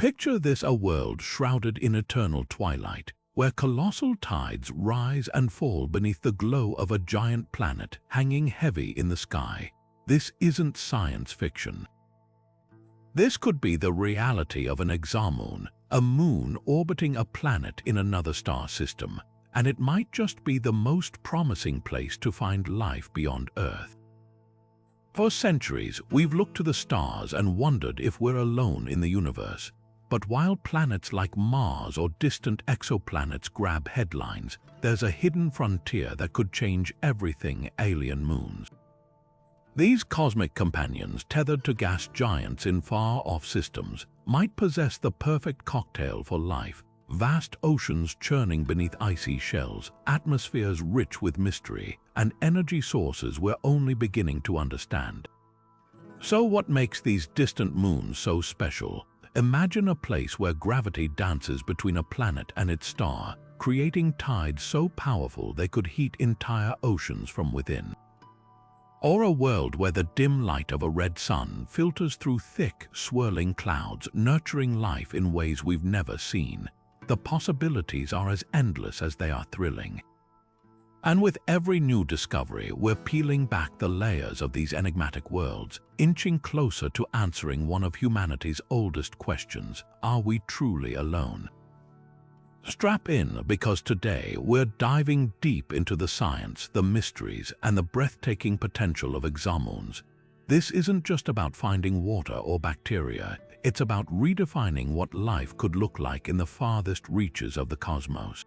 Picture this: a world shrouded in eternal twilight, where colossal tides rise and fall beneath the glow of a giant planet hanging heavy in the sky. This isn't science fiction. This could be the reality of an exomoon, a moon orbiting a planet in another star system, and it might just be the most promising place to find life beyond Earth. For centuries, we've looked to the stars and wondered if we're alone in the universe. But while planets like Mars or distant exoplanets grab headlines, there's a hidden frontier that could change everything: alien moons. These cosmic companions, tethered to gas giants in far-off systems, might possess the perfect cocktail for life: vast oceans churning beneath icy shells, atmospheres rich with mystery, and energy sources we're only beginning to understand. So what makes these distant moons so special? Imagine a place where gravity dances between a planet and its star, creating tides so powerful they could heat entire oceans from within. Or a world where the dim light of a red sun filters through thick, swirling clouds, nurturing life in ways we've never seen. The possibilities are as endless as they are thrilling. And with every new discovery, we're peeling back the layers of these enigmatic worlds, inching closer to answering one of humanity's oldest questions: are we truly alone? Strap in, because today we're diving deep into the science, the mysteries, and the breathtaking potential of exomoons. This isn't just about finding water or bacteria, it's about redefining what life could look like in the farthest reaches of the cosmos.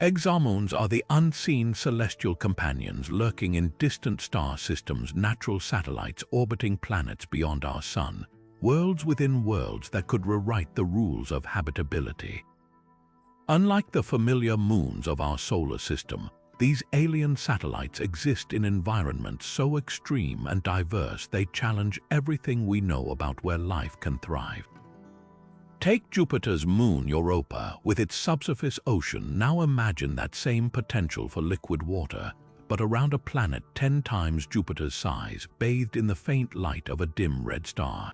Exomoons are the unseen celestial companions lurking in distant star systems, natural satellites orbiting planets beyond our sun, worlds within worlds that could rewrite the rules of habitability. Unlike the familiar moons of our solar system, these alien satellites exist in environments so extreme and diverse they challenge everything we know about where life can thrive. Take Jupiter's moon Europa with its subsurface ocean. Now imagine that same potential for liquid water, but around a planet 10 times Jupiter's size, bathed in the faint light of a dim red star.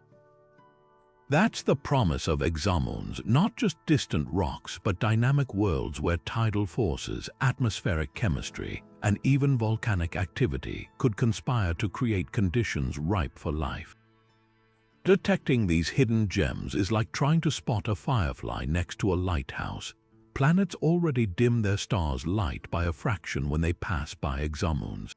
That's the promise of exomoons, not just distant rocks, but dynamic worlds where tidal forces, atmospheric chemistry, and even volcanic activity could conspire to create conditions ripe for life. Detecting these hidden gems is like trying to spot a firefly next to a lighthouse. Planets already dim their stars' light by a fraction when they pass by exomoons.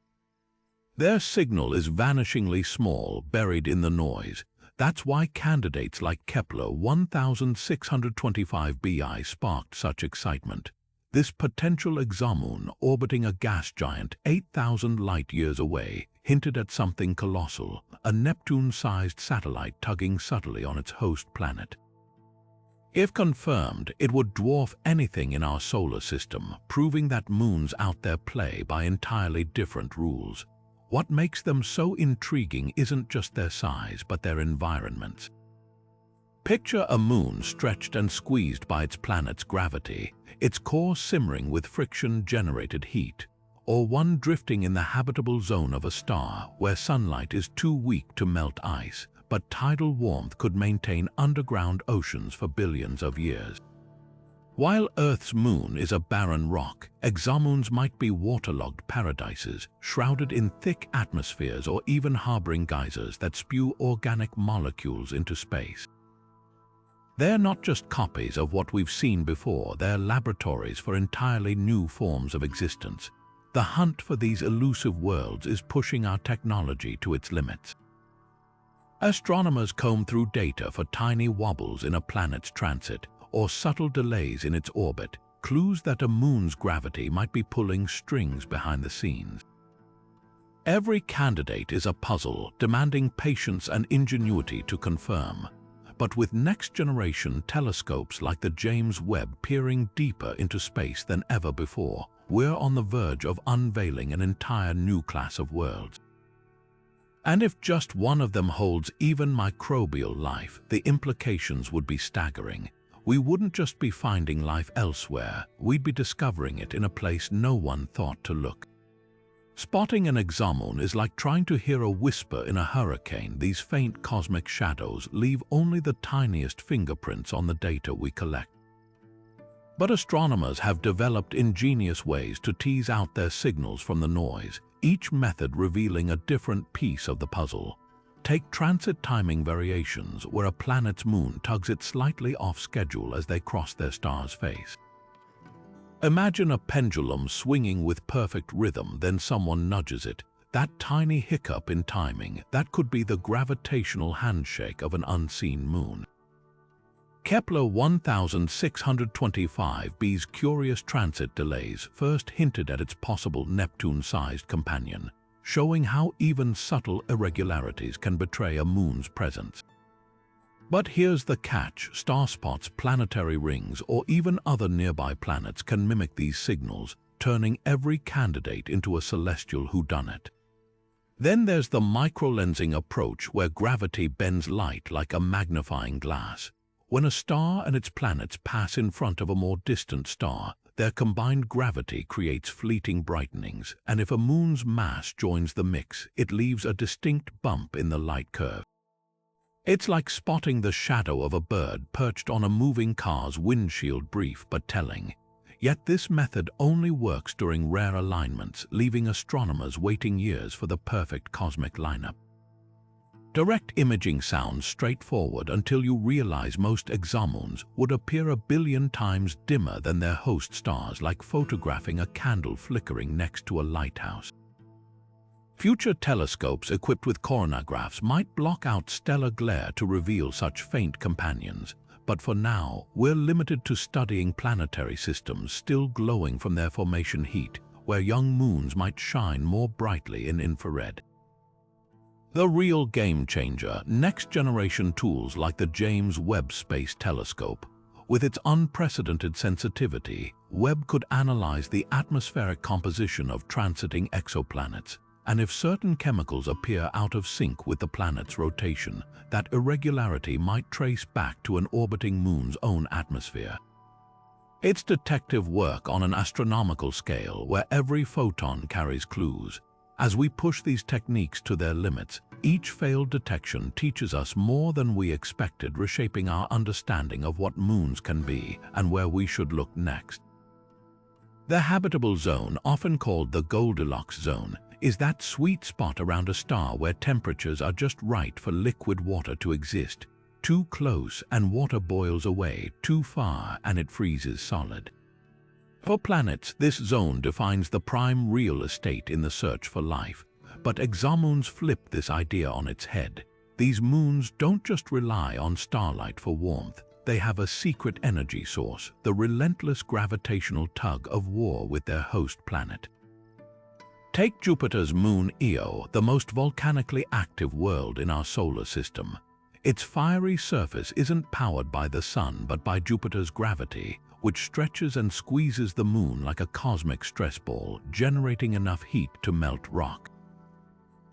Their signal is vanishingly small, buried in the noise. That's why candidates like Kepler 1625 b sparked such excitement. This potential exomoon, orbiting a gas giant 8,000 light-years away, hinted at something colossal: a Neptune-sized satellite tugging subtly on its host planet. If confirmed, it would dwarf anything in our solar system, proving that moons out there play by entirely different rules. What makes them so intriguing isn't just their size, but their environments. Picture a moon stretched and squeezed by its planet's gravity, its core simmering with friction-generated heat, or one drifting in the habitable zone of a star where sunlight is too weak to melt ice, but tidal warmth could maintain underground oceans for billions of years. While Earth's moon is a barren rock, exomoons might be waterlogged paradises, shrouded in thick atmospheres or even harboring geysers that spew organic molecules into space. They're not just copies of what we've seen before, they're laboratories for entirely new forms of existence. The hunt for these elusive worlds is pushing our technology to its limits. Astronomers comb through data for tiny wobbles in a planet's transit or subtle delays in its orbit, clues that a moon's gravity might be pulling strings behind the scenes. Every candidate is a puzzle, demanding patience and ingenuity to confirm. But with next-generation telescopes like the James Webb peering deeper into space than ever before, we're on the verge of unveiling an entire new class of worlds. And if just one of them holds even microbial life, the implications would be staggering. We wouldn't just be finding life elsewhere, we'd be discovering it in a place no one thought to look. Spotting an exomoon is like trying to hear a whisper in a hurricane. These faint cosmic shadows leave only the tiniest fingerprints on the data we collect. But astronomers have developed ingenious ways to tease out their signals from the noise, each method revealing a different piece of the puzzle. Take transit timing variations, where a planet's moon tugs it slightly off schedule as they cross their star's face. Imagine a pendulum swinging with perfect rhythm, then someone nudges it. That tiny hiccup in timing, that could be the gravitational handshake of an unseen moon. Kepler 1625b's curious transit delays first hinted at its possible Neptune-sized companion, showing how even subtle irregularities can betray a moon's presence. But here's the catch: starspots, planetary rings, or even other nearby planets can mimic these signals, turning every candidate into a celestial whodunit. Then there's the microlensing approach, where gravity bends light like a magnifying glass. When a star and its planets pass in front of a more distant star, their combined gravity creates fleeting brightenings, and if a moon's mass joins the mix, it leaves a distinct bump in the light curve. It's like spotting the shadow of a bird perched on a moving car's windshield, brief but telling. Yet this method only works during rare alignments, leaving astronomers waiting years for the perfect cosmic lineup. Direct imaging sounds straightforward until you realize most exomoons would appear a billion times dimmer than their host stars, like photographing a candle flickering next to a lighthouse. Future telescopes equipped with coronagraphs might block out stellar glare to reveal such faint companions, but for now, we're limited to studying planetary systems still glowing from their formation heat, where young moons might shine more brightly in infrared. The real game changer: next-generation tools like the James Webb Space Telescope. With its unprecedented sensitivity, Webb could analyze the atmospheric composition of transiting exoplanets, and if certain chemicals appear out of sync with the planet's rotation, that irregularity might trace back to an orbiting moon's own atmosphere. It's detective work on an astronomical scale, where every photon carries clues. As we push these techniques to their limits, each failed detection teaches us more than we expected, reshaping our understanding of what moons can be and where we should look next. The habitable zone, often called the Goldilocks zone, is that sweet spot around a star where temperatures are just right for liquid water to exist. Too close and water boils away, too far and it freezes solid. For planets, this zone defines the prime real estate in the search for life. But exomoons flip this idea on its head. These moons don't just rely on starlight for warmth. They have a secret energy source, the relentless gravitational tug of war with their host planet. Take Jupiter's moon Io, the most volcanically active world in our solar system. Its fiery surface isn't powered by the sun but by Jupiter's gravity, which stretches and squeezes the moon like a cosmic stress ball, generating enough heat to melt rock.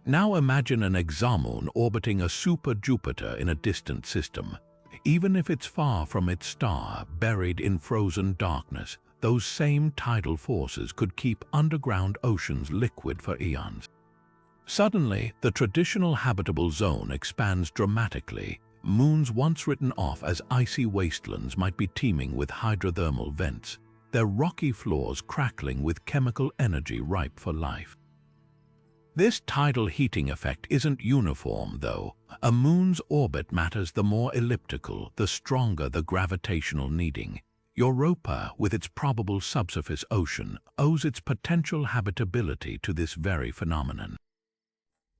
Now imagine an exomoon orbiting a super-Jupiter in a distant system. Even if it's far from its star, buried in frozen darkness, those same tidal forces could keep underground oceans liquid for eons. Suddenly, the traditional habitable zone expands dramatically. Moons once written off as icy wastelands might be teeming with hydrothermal vents, their rocky floors crackling with chemical energy ripe for life. This tidal heating effect isn't uniform, though. A moon's orbit matters. The more elliptical, the stronger the gravitational needing. Europa, with its probable subsurface ocean, owes its potential habitability to this very phenomenon.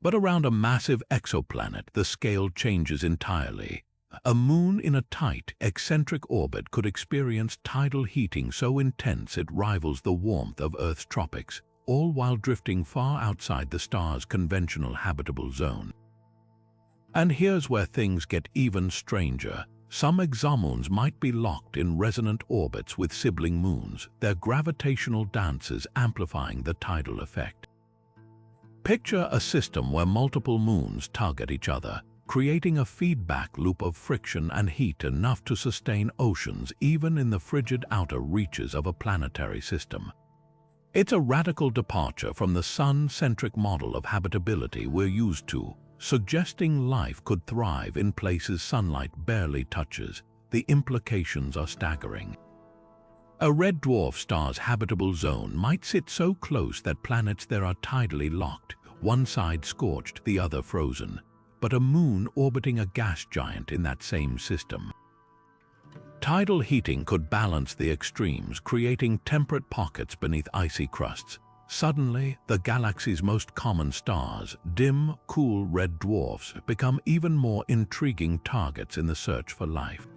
But around a massive exoplanet, the scale changes entirely. A moon in a tight, eccentric orbit could experience tidal heating so intense it rivals the warmth of Earth's tropics, all while drifting far outside the star's conventional habitable zone. And here's where things get even stranger. Some exomoons might be locked in resonant orbits with sibling moons, their gravitational dances amplifying the tidal effect. Picture a system where multiple moons tug at each other, creating a feedback loop of friction and heat enough to sustain oceans even in the frigid outer reaches of a planetary system. It's a radical departure from the sun-centric model of habitability we're used to, suggesting life could thrive in places sunlight barely touches. The implications are staggering. A red dwarf star's habitable zone might sit so close that planets there are tidally locked, one side scorched, the other frozen, but a moon orbiting a gas giant in that same system. Tidal heating could balance the extremes, creating temperate pockets beneath icy crusts. Suddenly, the galaxy's most common stars, dim, cool red dwarfs, become even more intriguing targets in the search for life.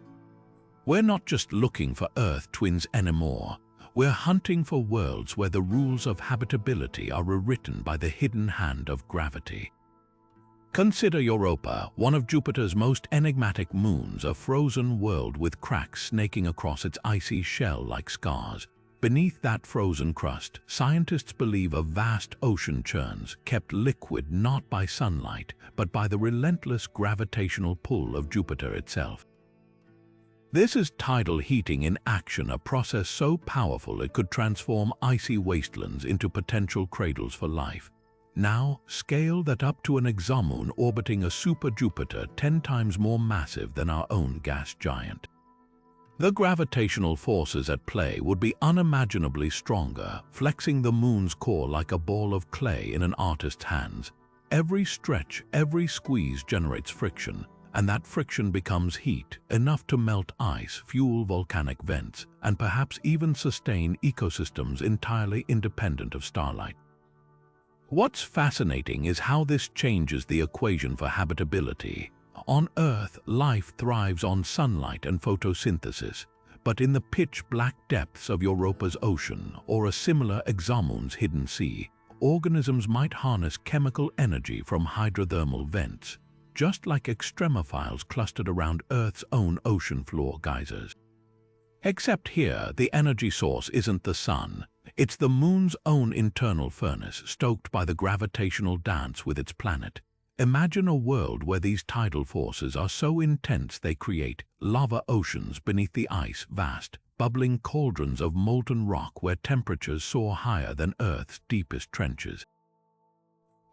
We're not just looking for Earth twins anymore. We're hunting for worlds where the rules of habitability are rewritten by the hidden hand of gravity. Consider Europa, one of Jupiter's most enigmatic moons, a frozen world with cracks snaking across its icy shell like scars. Beneath that frozen crust, scientists believe a vast ocean churns, kept liquid not by sunlight, but by the relentless gravitational pull of Jupiter itself. This is tidal heating in action, a process so powerful it could transform icy wastelands into potential cradles for life. Now, scale that up to an exomoon orbiting a super-Jupiter 10 times more massive than our own gas giant. The gravitational forces at play would be unimaginably stronger, flexing the moon's core like a ball of clay in an artist's hands. Every stretch, every squeeze generates friction, and that friction becomes heat, enough to melt ice, fuel volcanic vents, and perhaps even sustain ecosystems entirely independent of starlight. What's fascinating is how this changes the equation for habitability. On Earth, life thrives on sunlight and photosynthesis, but in the pitch-black depths of Europa's ocean or a similar exomoon's hidden sea, organisms might harness chemical energy from hydrothermal vents, just like extremophiles clustered around Earth's own ocean floor geysers. Except here, the energy source isn't the sun. It's the moon's own internal furnace, stoked by the gravitational dance with its planet. Imagine a world where these tidal forces are so intense they create lava oceans beneath the ice, vast, bubbling cauldrons of molten rock where temperatures soar higher than Earth's deepest trenches.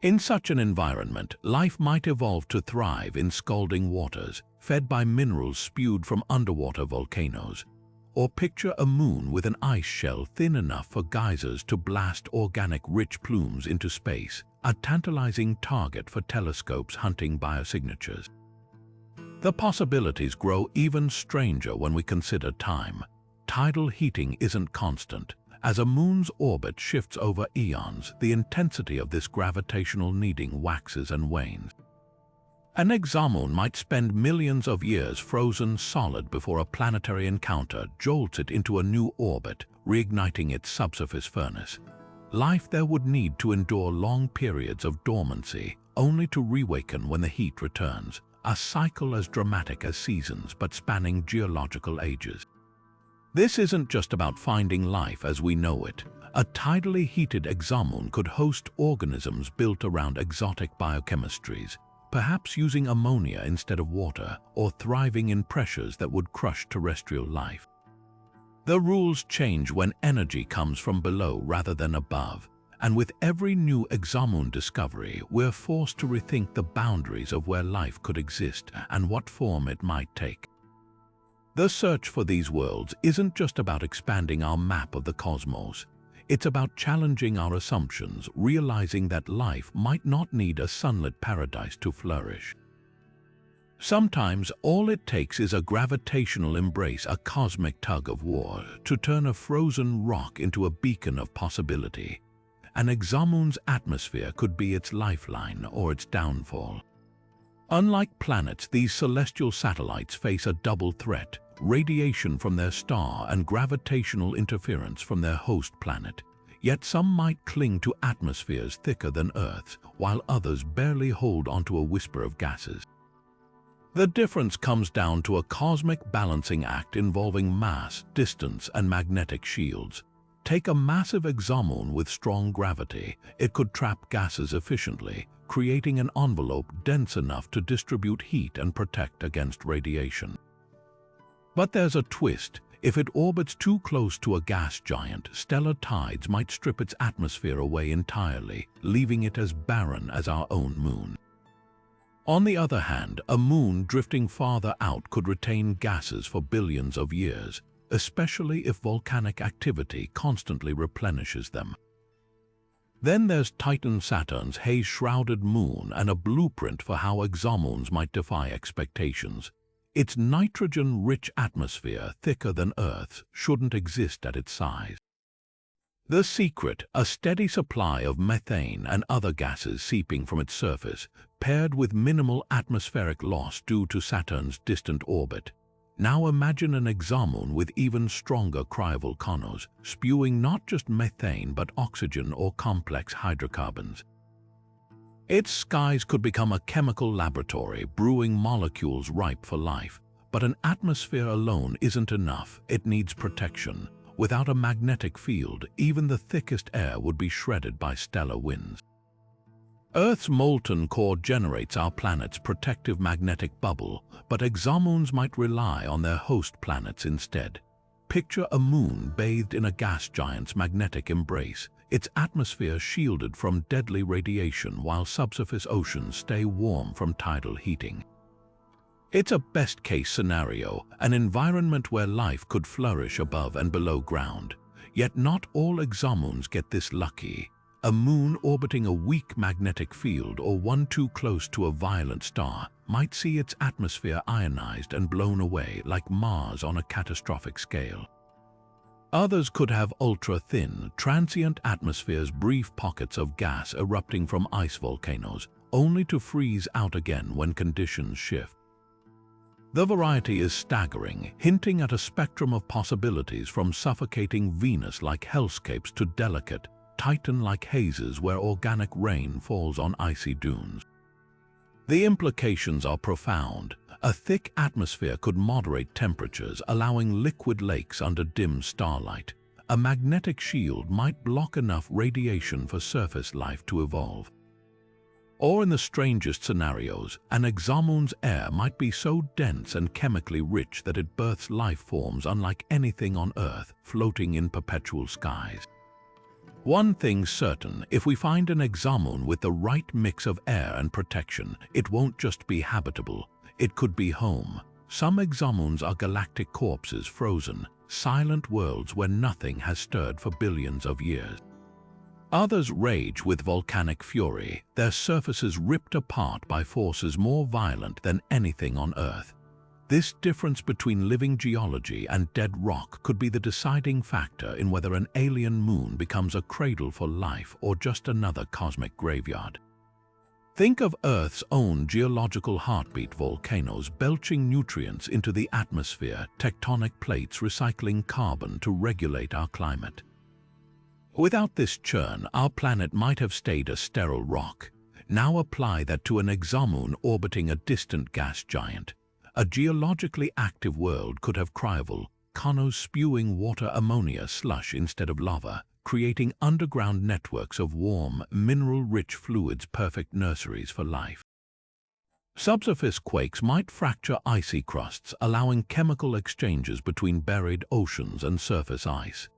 In such an environment, life might evolve to thrive in scalding waters, fed by minerals spewed from underwater volcanoes. Or picture a moon with an ice shell thin enough for geysers to blast organic-rich plumes into space, a tantalizing target for telescopes hunting biosignatures. The possibilities grow even stranger when we consider time. Tidal heating isn't constant. As a moon's orbit shifts over eons, the intensity of this gravitational kneading waxes and wanes. An exomoon might spend millions of years frozen solid before a planetary encounter jolts it into a new orbit, reigniting its subsurface furnace. Life there would need to endure long periods of dormancy, only to reawaken when the heat returns, a cycle as dramatic as seasons but spanning geological ages. This isn't just about finding life as we know it. A tidally heated exomoon could host organisms built around exotic biochemistries, perhaps using ammonia instead of water, or thriving in pressures that would crush terrestrial life. The rules change when energy comes from below rather than above, and with every new exomoon discovery, we're forced to rethink the boundaries of where life could exist and what form it might take. The search for these worlds isn't just about expanding our map of the cosmos. It's about challenging our assumptions, realizing that life might not need a sunlit paradise to flourish. Sometimes all it takes is a gravitational embrace, a cosmic tug-of-war, to turn a frozen rock into a beacon of possibility. An exomoon's atmosphere could be its lifeline or its downfall. Unlike planets, these celestial satellites face a double threat: radiation from their star and gravitational interference from their host planet. Yet some might cling to atmospheres thicker than Earth's, while others barely hold onto a whisper of gases. The difference comes down to a cosmic balancing act involving mass, distance, and magnetic shields. Take a massive exomoon with strong gravity. It could trap gases efficiently, creating an envelope dense enough to distribute heat and protect against radiation. But there's a twist. If it orbits too close to a gas giant, stellar tides might strip its atmosphere away entirely, leaving it as barren as our own moon. On the other hand, a moon drifting farther out could retain gases for billions of years, especially if volcanic activity constantly replenishes them. Then there's Titan Saturn's haze-shrouded moon, and a blueprint for how exomoons might defy expectations. Its nitrogen-rich atmosphere, thicker than Earth's, shouldn't exist at its size. The secret, a steady supply of methane and other gases seeping from its surface, paired with minimal atmospheric loss due to Saturn's distant orbit. Now imagine an exomoon with even stronger cryovolcanoes, spewing not just methane but oxygen or complex hydrocarbons. Its skies could become a chemical laboratory, brewing molecules ripe for life. But an atmosphere alone isn't enough. It needs protection. Without a magnetic field, even the thickest air would be shredded by stellar winds. Earth's molten core generates our planet's protective magnetic bubble, but exomoons might rely on their host planets instead. Picture a moon bathed in a gas giant's magnetic embrace, its atmosphere shielded from deadly radiation while subsurface oceans stay warm from tidal heating. It's a best-case scenario, an environment where life could flourish above and below ground. Yet not all exomoons get this lucky. A moon orbiting a weak magnetic field or one too close to a violent star might see its atmosphere ionized and blown away like Mars on a catastrophic scale. Others could have ultra-thin, transient atmospheres, brief pockets of gas erupting from ice volcanoes, only to freeze out again when conditions shift. The variety is staggering, hinting at a spectrum of possibilities from suffocating Venus-like hellscapes to delicate, Titan-like hazes where organic rain falls on icy dunes. The implications are profound. A thick atmosphere could moderate temperatures, allowing liquid lakes under dim starlight. A magnetic shield might block enough radiation for surface life to evolve. Or in the strangest scenarios, an exomoon's air might be so dense and chemically rich that it births life forms unlike anything on Earth, floating in perpetual skies. One thing's certain, if we find an exomoon with the right mix of air and protection, it won't just be habitable, it could be home. Some exomoons are galactic corpses, frozen, silent worlds where nothing has stirred for billions of years. Others rage with volcanic fury, their surfaces ripped apart by forces more violent than anything on Earth. This difference between living geology and dead rock could be the deciding factor in whether an alien moon becomes a cradle for life or just another cosmic graveyard. Think of Earth's own geological heartbeat, volcanoes belching nutrients into the atmosphere, tectonic plates recycling carbon to regulate our climate. Without this churn, our planet might have stayed a sterile rock. Now apply that to an exomoon orbiting a distant gas giant. A geologically active world could have cryovolcanoes spewing water ammonia slush instead of lava, creating underground networks of warm, mineral-rich fluids, perfect nurseries for life. Subsurface quakes might fracture icy crusts, allowing chemical exchanges between buried oceans and surface ice.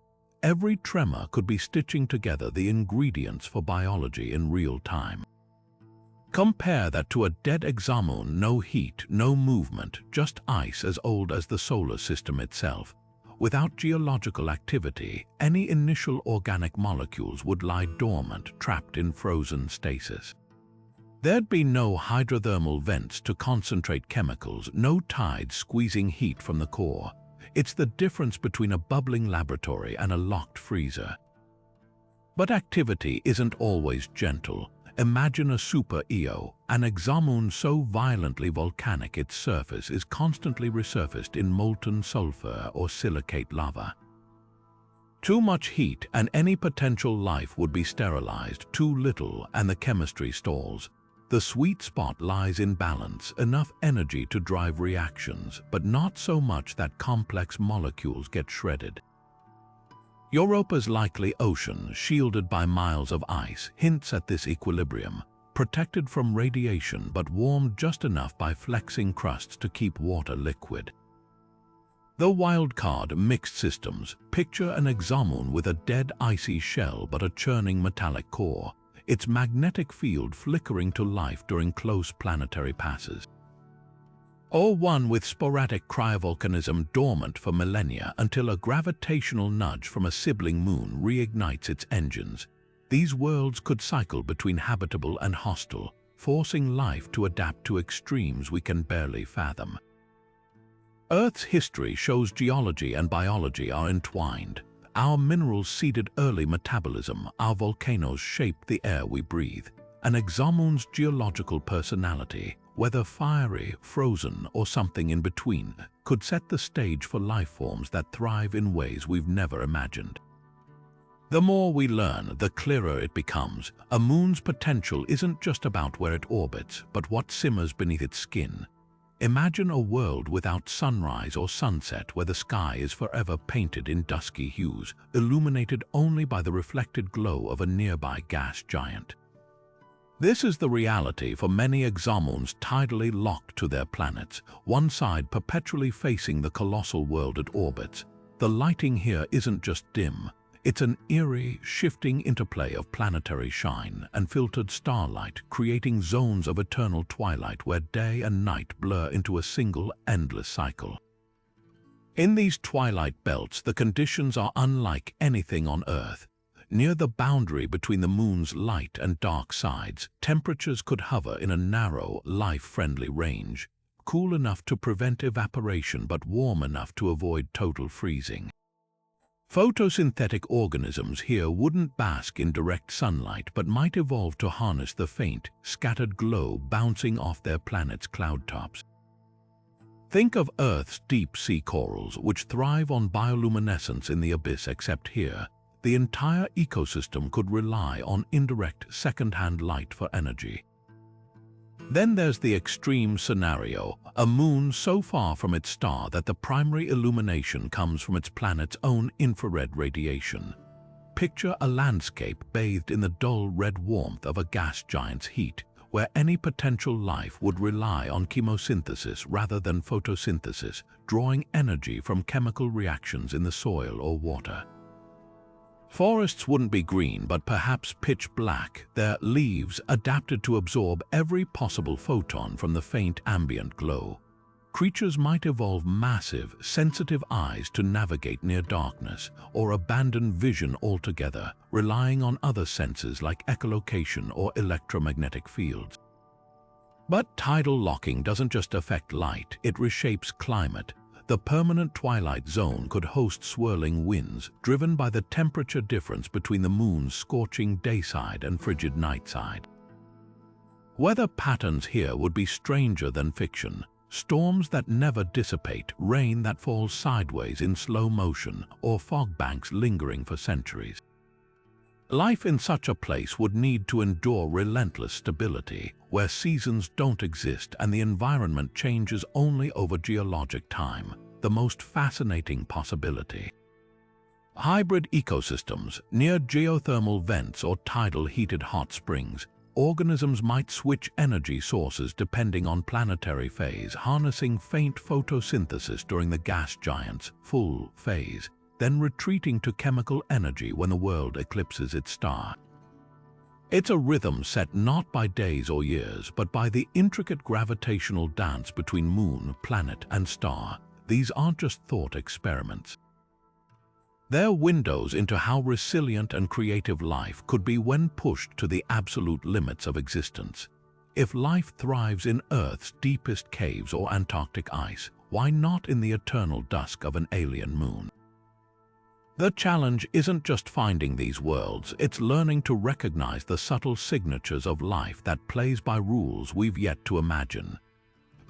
Every tremor could be stitching together the ingredients for biology in real time. Compare that to a dead exomoon, no heat, no movement, just ice as old as the solar system itself. Without geological activity, any initial organic molecules would lie dormant, trapped in frozen stasis. There'd be no hydrothermal vents to concentrate chemicals, no tides squeezing heat from the core. It's the difference between a bubbling laboratory and a locked freezer. But activity isn't always gentle. Imagine a super EO, an exomoon so violently volcanic its surface is constantly resurfaced in molten sulfur or silicate lava. Too much heat and any potential life would be sterilized, too little and the chemistry stalls. The sweet spot lies in balance, enough energy to drive reactions, but not so much that complex molecules get shredded. Europa's likely ocean, shielded by miles of ice, hints at this equilibrium, protected from radiation but warmed just enough by flexing crusts to keep water liquid. The wildcard mixed systems. Picture an exomoon with a dead icy shell but a churning metallic core, its magnetic field flickering to life during close planetary passes. Or one with sporadic cryovolcanism dormant for millennia until a gravitational nudge from a sibling moon reignites its engines. These worlds could cycle between habitable and hostile, forcing life to adapt to extremes we can barely fathom. Earth's history shows geology and biology are entwined. Our minerals seeded early metabolism, our volcanoes shaped the air we breathe. An exomoon's geological personality, whether fiery, frozen, or something in between, could set the stage for life forms that thrive in ways we've never imagined. The more we learn, the clearer it becomes. A moon's potential isn't just about where it orbits, but what simmers beneath its skin. Imagine a world without sunrise or sunset where the sky is forever painted in dusky hues, illuminated only by the reflected glow of a nearby gas giant. This is the reality for many exomoons tidally locked to their planets, one side perpetually facing the colossal world it orbits. The lighting here isn't just dim. It's an eerie, shifting interplay of planetary shine and filtered starlight, creating zones of eternal twilight where day and night blur into a single, endless cycle. In these twilight belts, the conditions are unlike anything on Earth. Near the boundary between the moon's light and dark sides, temperatures could hover in a narrow, life-friendly range, cool enough to prevent evaporation but warm enough to avoid total freezing. Photosynthetic organisms here wouldn't bask in direct sunlight but might evolve to harness the faint, scattered glow bouncing off their planet's cloud tops. Think of Earth's deep-sea corals, which thrive on bioluminescence in the abyss, except here, the entire ecosystem could rely on indirect second-hand light for energy. Then there's the extreme scenario, a moon so far from its star that the primary illumination comes from its planet's own infrared radiation. Picture a landscape bathed in the dull red warmth of a gas giant's heat, where any potential life would rely on chemosynthesis rather than photosynthesis, drawing energy from chemical reactions in the soil or water. Forests wouldn't be green, but perhaps pitch black, their leaves adapted to absorb every possible photon from the faint ambient glow. Creatures might evolve massive, sensitive eyes to navigate near darkness, or abandon vision altogether, relying on other senses like echolocation or electromagnetic fields. But tidal locking doesn't just affect light, it reshapes climate. The permanent twilight zone could host swirling winds, driven by the temperature difference between the moon's scorching dayside and frigid nightside. Weather patterns here would be stranger than fiction. Storms that never dissipate, rain that falls sideways in slow motion, or fog banks lingering for centuries. Life in such a place would need to endure relentless stability, where seasons don't exist and the environment changes only over geologic time, the most fascinating possibility. Hybrid ecosystems, near geothermal vents or tidal heated hot springs, organisms might switch energy sources depending on planetary phase, harnessing faint photosynthesis during the gas giant's full phase, then retreating to chemical energy when the world eclipses its star. It's a rhythm set not by days or years, but by the intricate gravitational dance between moon, planet, and star. These aren't just thought experiments. They're windows into how resilient and creative life could be when pushed to the absolute limits of existence. If life thrives in Earth's deepest caves or Antarctic ice, why not in the eternal dusk of an alien moon? The challenge isn't just finding these worlds, it's learning to recognize the subtle signatures of life that plays by rules we've yet to imagine.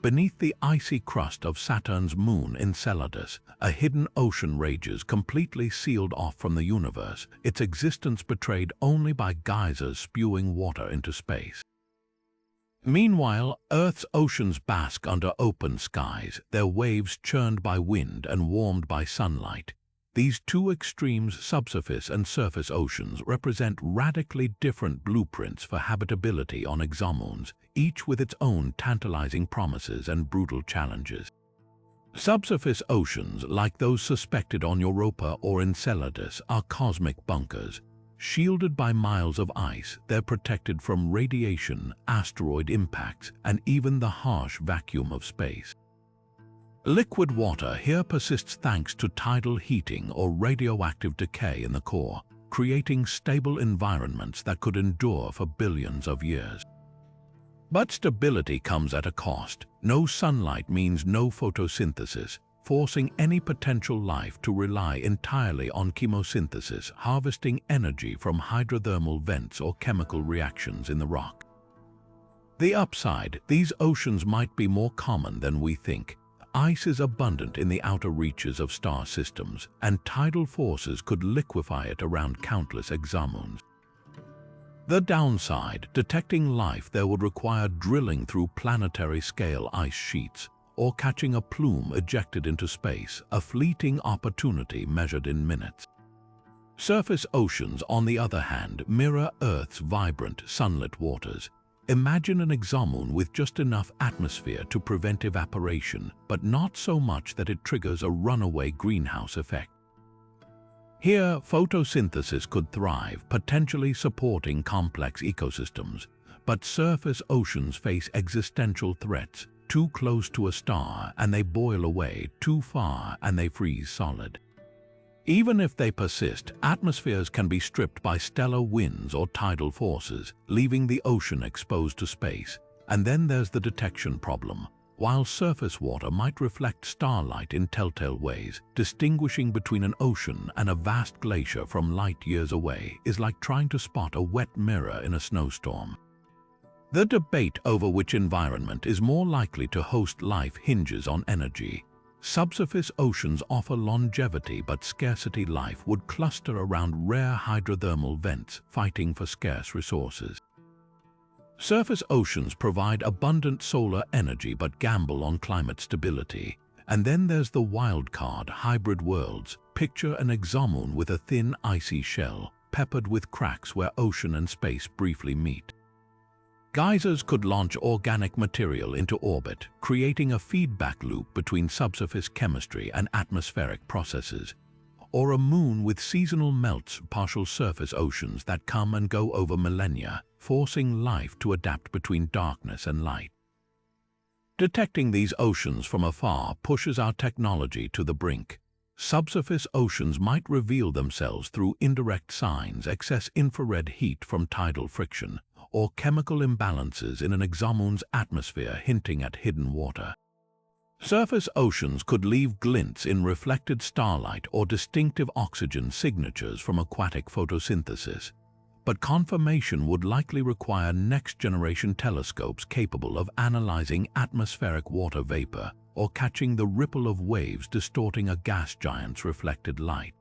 Beneath the icy crust of Saturn's moon Enceladus, a hidden ocean rages, completely sealed off from the universe, its existence betrayed only by geysers spewing water into space. Meanwhile, Earth's oceans bask under open skies, their waves churned by wind and warmed by sunlight. These two extremes, subsurface and surface oceans, represent radically different blueprints for habitability on exomoons, each with its own tantalizing promises and brutal challenges. Subsurface oceans, like those suspected on Europa or Enceladus, are cosmic bunkers. Shielded by miles of ice, they're protected from radiation, asteroid impacts, and even the harsh vacuum of space. Liquid water here persists thanks to tidal heating or radioactive decay in the core, creating stable environments that could endure for billions of years. But stability comes at a cost. No sunlight means no photosynthesis, forcing any potential life to rely entirely on chemosynthesis, harvesting energy from hydrothermal vents or chemical reactions in the rock. The upside: these oceans might be more common than we think. Ice is abundant in the outer reaches of star systems, and tidal forces could liquefy it around countless exomoons. The downside: detecting life there would require drilling through planetary-scale ice sheets, or catching a plume ejected into space, a fleeting opportunity measured in minutes. Surface oceans, on the other hand, mirror Earth's vibrant, sunlit waters. Imagine an exomoon with just enough atmosphere to prevent evaporation, but not so much that it triggers a runaway greenhouse effect. Here, photosynthesis could thrive, potentially supporting complex ecosystems. But surface oceans face existential threats: too close to a star and they boil away, too far and they freeze solid. Even if they persist, atmospheres can be stripped by stellar winds or tidal forces, leaving the ocean exposed to space. And then there's the detection problem. While surface water might reflect starlight in telltale ways, distinguishing between an ocean and a vast glacier from light years away is like trying to spot a wet mirror in a snowstorm. The debate over which environment is more likely to host life hinges on energy. Subsurface oceans offer longevity, but scarcity life would cluster around rare hydrothermal vents, fighting for scarce resources. Surface oceans provide abundant solar energy but gamble on climate stability. And then there's the wild card: hybrid worlds. Picture an exomoon with a thin, icy shell, peppered with cracks where ocean and space briefly meet. Geysers could launch organic material into orbit, creating a feedback loop between subsurface chemistry and atmospheric processes. Or a moon with seasonal melts, partial surface oceans that come and go over millennia, forcing life to adapt between darkness and light. Detecting these oceans from afar pushes our technology to the brink. Subsurface oceans might reveal themselves through indirect signs: excess infrared heat from tidal friction, or chemical imbalances in an exomoon's atmosphere hinting at hidden water. Surface oceans could leave glints in reflected starlight or distinctive oxygen signatures from aquatic photosynthesis. But confirmation would likely require next-generation telescopes capable of analyzing atmospheric water vapor or catching the ripple of waves distorting a gas giant's reflected light.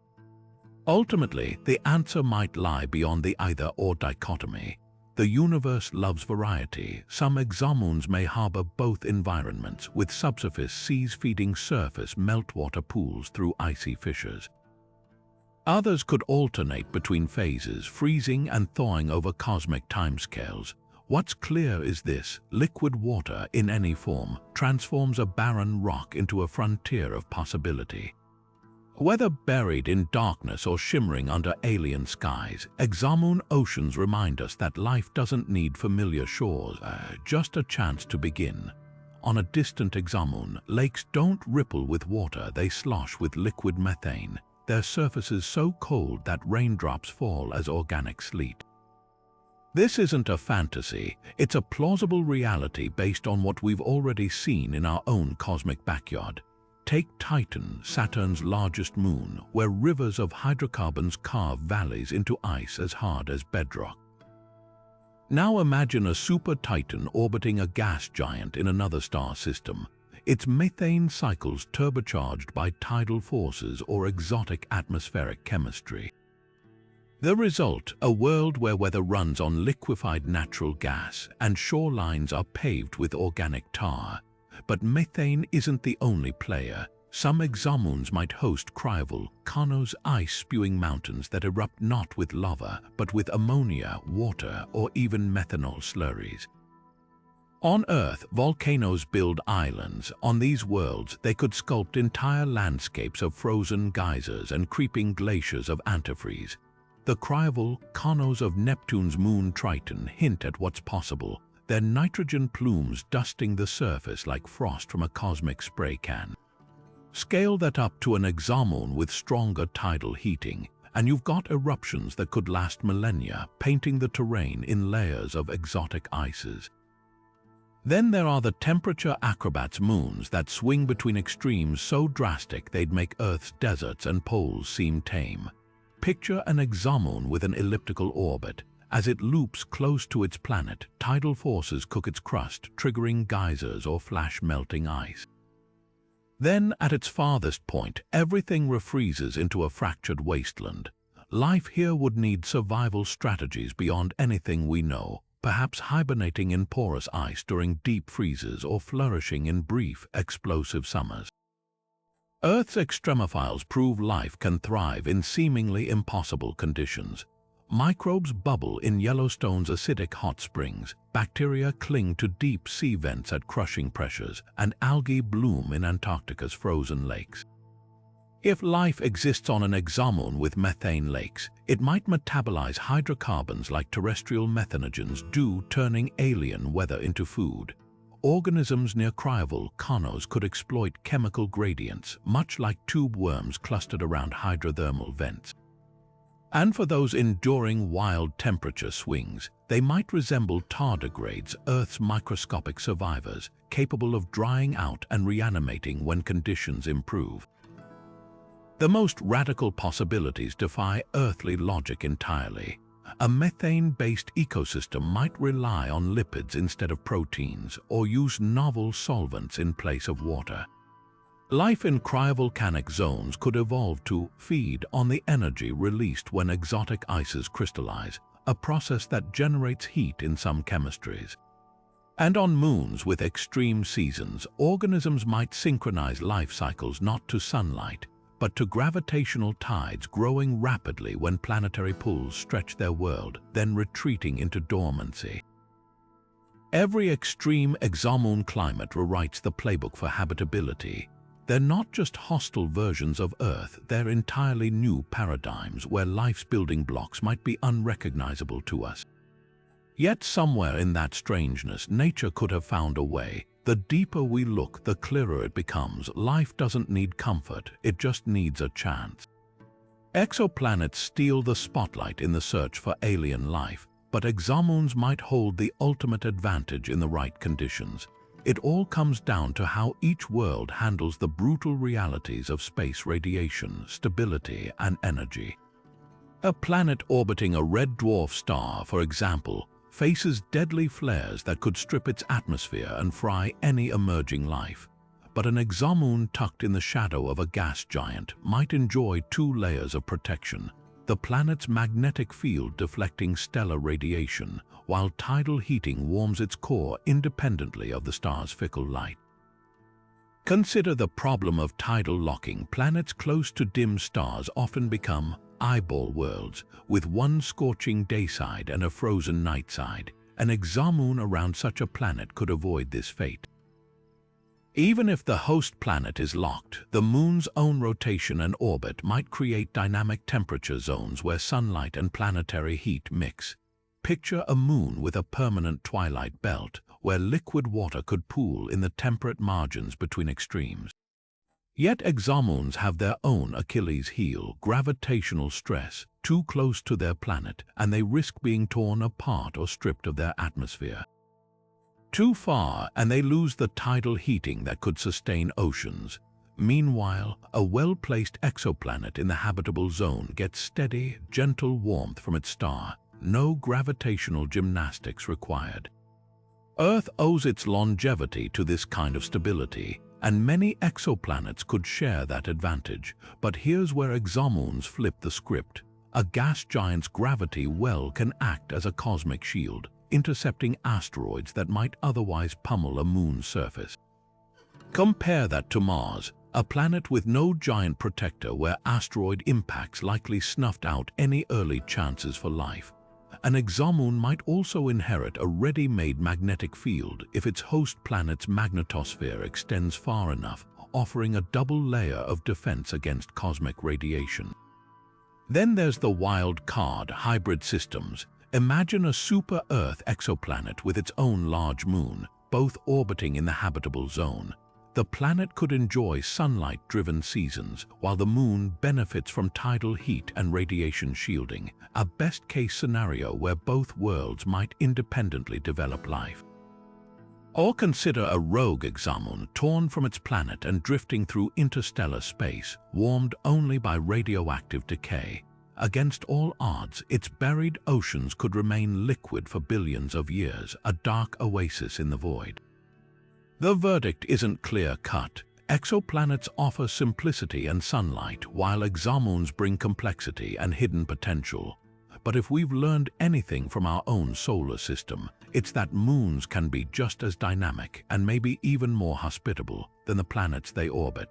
Ultimately, the answer might lie beyond the either-or dichotomy. The universe loves variety. Some exomoons may harbor both environments, with subsurface seas feeding surface meltwater pools through icy fissures. Others could alternate between phases, freezing and thawing over cosmic timescales. What's clear is this: liquid water, in any form, transforms a barren rock into a frontier of possibility. Whether buried in darkness or shimmering under alien skies, exomoon oceans remind us that life doesn't need familiar shores, just a chance to begin. On a distant exomoon, lakes don't ripple with water, they slosh with liquid methane, their surfaces so cold that raindrops fall as organic sleet. This isn't a fantasy, it's a plausible reality based on what we've already seen in our own cosmic backyard. Take Titan, Saturn's largest moon, where rivers of hydrocarbons carve valleys into ice as hard as bedrock. Now imagine a super Titan orbiting a gas giant in another star system, its methane cycles turbocharged by tidal forces or exotic atmospheric chemistry. The result: a world where weather runs on liquefied natural gas and shorelines are paved with organic tar. But methane isn't the only player. Some exomoons might host volcanoes, ice-spewing mountains that erupt not with lava, but with ammonia, water, or even methanol slurries. On Earth, volcanoes build islands. On these worlds, they could sculpt entire landscapes of frozen geysers and creeping glaciers of antifreeze. The cryovolcanoes of Neptune's moon Triton hint at what's possible, their nitrogen plumes dusting the surface like frost from a cosmic spray can. Scale that up to an exomoon with stronger tidal heating, and you've got eruptions that could last millennia, painting the terrain in layers of exotic ices. Then there are the temperature acrobats moons that swing between extremes so drastic they'd make Earth's deserts and poles seem tame. Picture an exomoon with an elliptical orbit. As it loops close to its planet, tidal forces cook its crust, triggering geysers or flash melting ice. Then, at its farthest point, everything refreezes into a fractured wasteland. Life here would need survival strategies beyond anything we know, perhaps hibernating in porous ice during deep freezes or flourishing in brief, explosive summers. Earth's extremophiles prove life can thrive in seemingly impossible conditions. Microbes bubble in Yellowstone's acidic hot springs, bacteria cling to deep sea vents at crushing pressures, and algae bloom in Antarctica's frozen lakes. If life exists on an exomoon with methane lakes, it might metabolize hydrocarbons like terrestrial methanogens do, turning alien weather into food. Organisms near cryovolcanoes could exploit chemical gradients, much like tube worms clustered around hydrothermal vents. And for those enduring wild temperature swings, they might resemble tardigrades, Earth's microscopic survivors, capable of drying out and reanimating when conditions improve. The most radical possibilities defy earthly logic entirely. A methane-based ecosystem might rely on lipids instead of proteins or use novel solvents in place of water. Life in cryovolcanic zones could evolve to feed on the energy released when exotic ices crystallize, a process that generates heat in some chemistries. And on moons with extreme seasons, organisms might synchronize life cycles not to sunlight, but to gravitational tides growing rapidly when planetary pulls stretch their world, then retreating into dormancy. Every extreme exomoon climate rewrites the playbook for habitability. They're not just hostile versions of Earth, they're entirely new paradigms where life's building blocks might be unrecognizable to us. Yet somewhere in that strangeness, nature could have found a way. The deeper we look, the clearer it becomes. Life doesn't need comfort, it just needs a chance. Exoplanets steal the spotlight in the search for alien life, but exomoons might hold the ultimate advantage in the right conditions. It all comes down to how each world handles the brutal realities of space radiation, stability, and energy. A planet orbiting a red dwarf star, for example, faces deadly flares that could strip its atmosphere and fry any emerging life. But an exomoon tucked in the shadow of a gas giant might enjoy two layers of protection: the planet's magnetic field deflecting stellar radiation, while tidal heating warms its core independently of the star's fickle light. Consider the problem of tidal locking. Planets close to dim stars often become eyeball worlds, with one scorching day side and a frozen night side. An exomoon around such a planet could avoid this fate. Even if the host planet is locked, the moon's own rotation and orbit might create dynamic temperature zones where sunlight and planetary heat mix. Picture a moon with a permanent twilight belt, where liquid water could pool in the temperate margins between extremes. Yet exomoons have their own Achilles heel: gravitational stress. Too close to their planet, and they risk being torn apart or stripped of their atmosphere. Too far, and they lose the tidal heating that could sustain oceans. Meanwhile, a well-placed exoplanet in the habitable zone gets steady, gentle warmth from its star. No gravitational gymnastics required. Earth owes its longevity to this kind of stability, and many exoplanets could share that advantage. But here's where exomoons flip the script. A gas giant's gravity well can act as a cosmic shield, intercepting asteroids that might otherwise pummel a moon's surface. Compare that to Mars, a planet with no giant protector where asteroid impacts likely snuffed out any early chances for life. An exomoon might also inherit a ready-made magnetic field if its host planet's magnetosphere extends far enough, offering a double layer of defense against cosmic radiation. Then there's the wild card hybrid systems. Imagine a super-Earth exoplanet with its own large moon, both orbiting in the habitable zone. The planet could enjoy sunlight-driven seasons, while the moon benefits from tidal heat and radiation shielding, a best-case scenario where both worlds might independently develop life. Or consider a rogue exomoon torn from its planet and drifting through interstellar space, warmed only by radioactive decay. Against all odds, its buried oceans could remain liquid for billions of years, a dark oasis in the void. The verdict isn't clear-cut. Exoplanets offer simplicity and sunlight, while exomoons bring complexity and hidden potential. But if we've learned anything from our own solar system, it's that moons can be just as dynamic and maybe even more hospitable than the planets they orbit.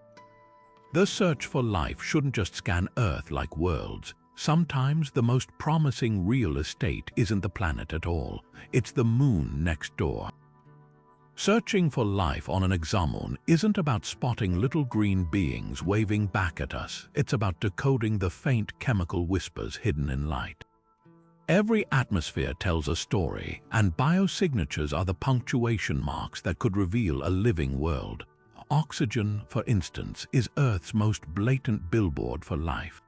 The search for life shouldn't just scan Earth like worlds. Sometimes the most promising real estate isn't the planet at all, it's the moon next door. Searching for life on an exomoon isn't about spotting little green beings waving back at us, it's about decoding the faint chemical whispers hidden in light. Every atmosphere tells a story, and biosignatures are the punctuation marks that could reveal a living world. Oxygen, for instance, is Earth's most blatant billboard for life.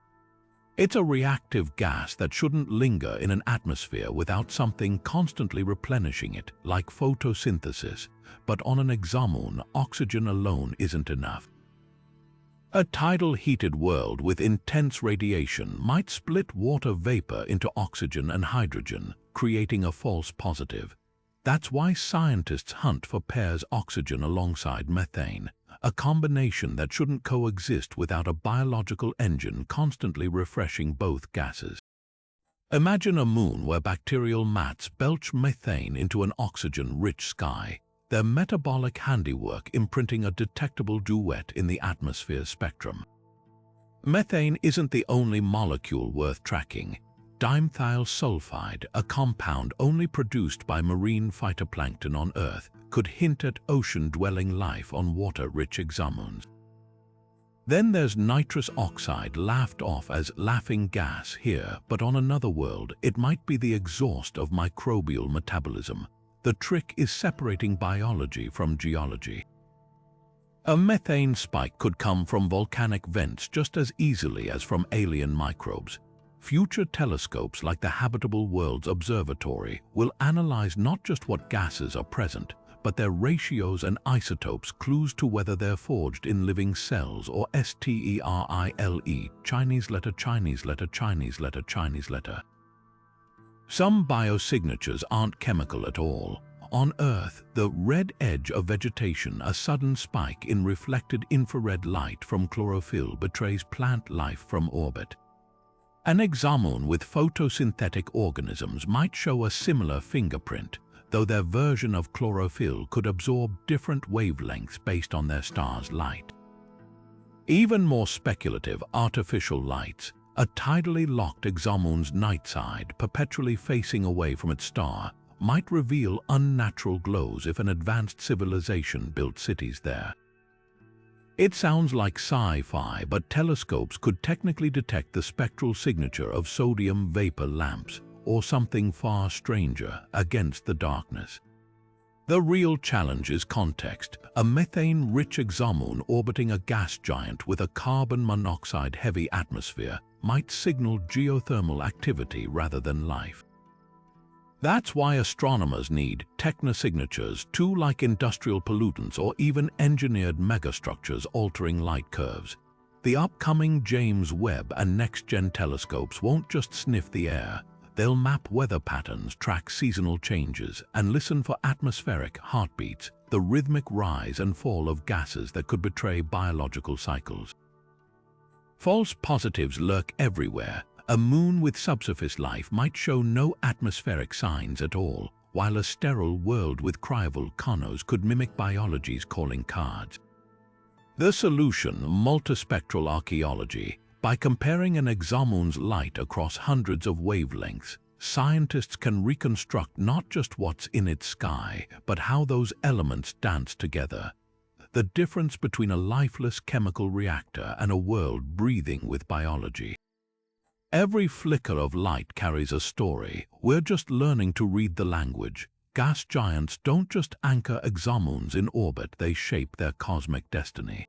It's a reactive gas that shouldn't linger in an atmosphere without something constantly replenishing it, like photosynthesis. But on an exomoon, oxygen alone isn't enough. A tidal heated world with intense radiation might split water vapor into oxygen and hydrogen, creating a false positive. That's why scientists hunt for pairs oxygen alongside methane, a combination that shouldn't coexist without a biological engine constantly refreshing both gases. Imagine a moon where bacterial mats belch methane into an oxygen-rich sky, their metabolic handiwork imprinting a detectable duet in the atmosphere's spectrum. Methane isn't the only molecule worth tracking. Dimethyl sulfide, a compound only produced by marine phytoplankton on Earth, could hint at ocean-dwelling life on water-rich exomoons. Then there's nitrous oxide, laughed off as laughing gas here, but on another world it might be the exhaust of microbial metabolism. The trick is separating biology from geology. A methane spike could come from volcanic vents just as easily as from alien microbes. Future telescopes like the Habitable Worlds Observatory will analyze not just what gases are present, but their ratios and isotopes, clues to whether they're forged in living cells or STERILE, Chinese letter, Chinese letter, Chinese letter, Chinese letter. Some biosignatures aren't chemical at all. On Earth, the red edge of vegetation, a sudden spike in reflected infrared light from chlorophyll, betrays plant life from orbit. An exomoon with photosynthetic organisms might show a similar fingerprint, though their version of chlorophyll could absorb different wavelengths based on their star's light. Even more speculative, artificial lights. A tidally locked exomoon's night side, perpetually facing away from its star, might reveal unnatural glows if an advanced civilization built cities there. It sounds like sci-fi, but telescopes could technically detect the spectral signature of sodium vapor lamps, or something far stranger, against the darkness. The real challenge is context. A methane-rich exomoon orbiting a gas giant with a carbon monoxide-heavy atmosphere might signal geothermal activity rather than life. That's why astronomers need technosignatures, too, like industrial pollutants or even engineered megastructures altering light curves. The upcoming James Webb and next-gen telescopes won't just sniff the air. They'll map weather patterns, track seasonal changes, and listen for atmospheric heartbeats, the rhythmic rise and fall of gases that could betray biological cycles. False positives lurk everywhere. A moon with subsurface life might show no atmospheric signs at all, while a sterile world with cryovolcanoes could mimic biology's calling cards. The solution: multispectral archaeology. By comparing an exomoon's light across hundreds of wavelengths, scientists can reconstruct not just what's in its sky, but how those elements dance together. The difference between a lifeless chemical reactor and a world breathing with biology. Every flicker of light carries a story. We're just learning to read the language. Gas giants don't just anchor exomoons in orbit, they shape their cosmic destiny.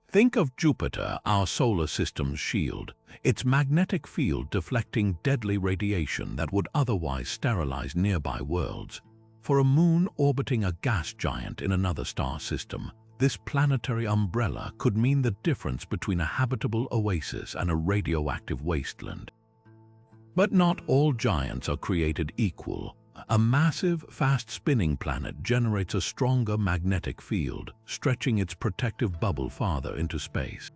Think of Jupiter, our solar system's shield, its magnetic field deflecting deadly radiation that would otherwise sterilize nearby worlds. For a moon orbiting a gas giant in another star system, this planetary umbrella could mean the difference between a habitable oasis and a radioactive wasteland. But not all giants are created equal. A massive, fast-spinning planet generates a stronger magnetic field, stretching its protective bubble farther into space.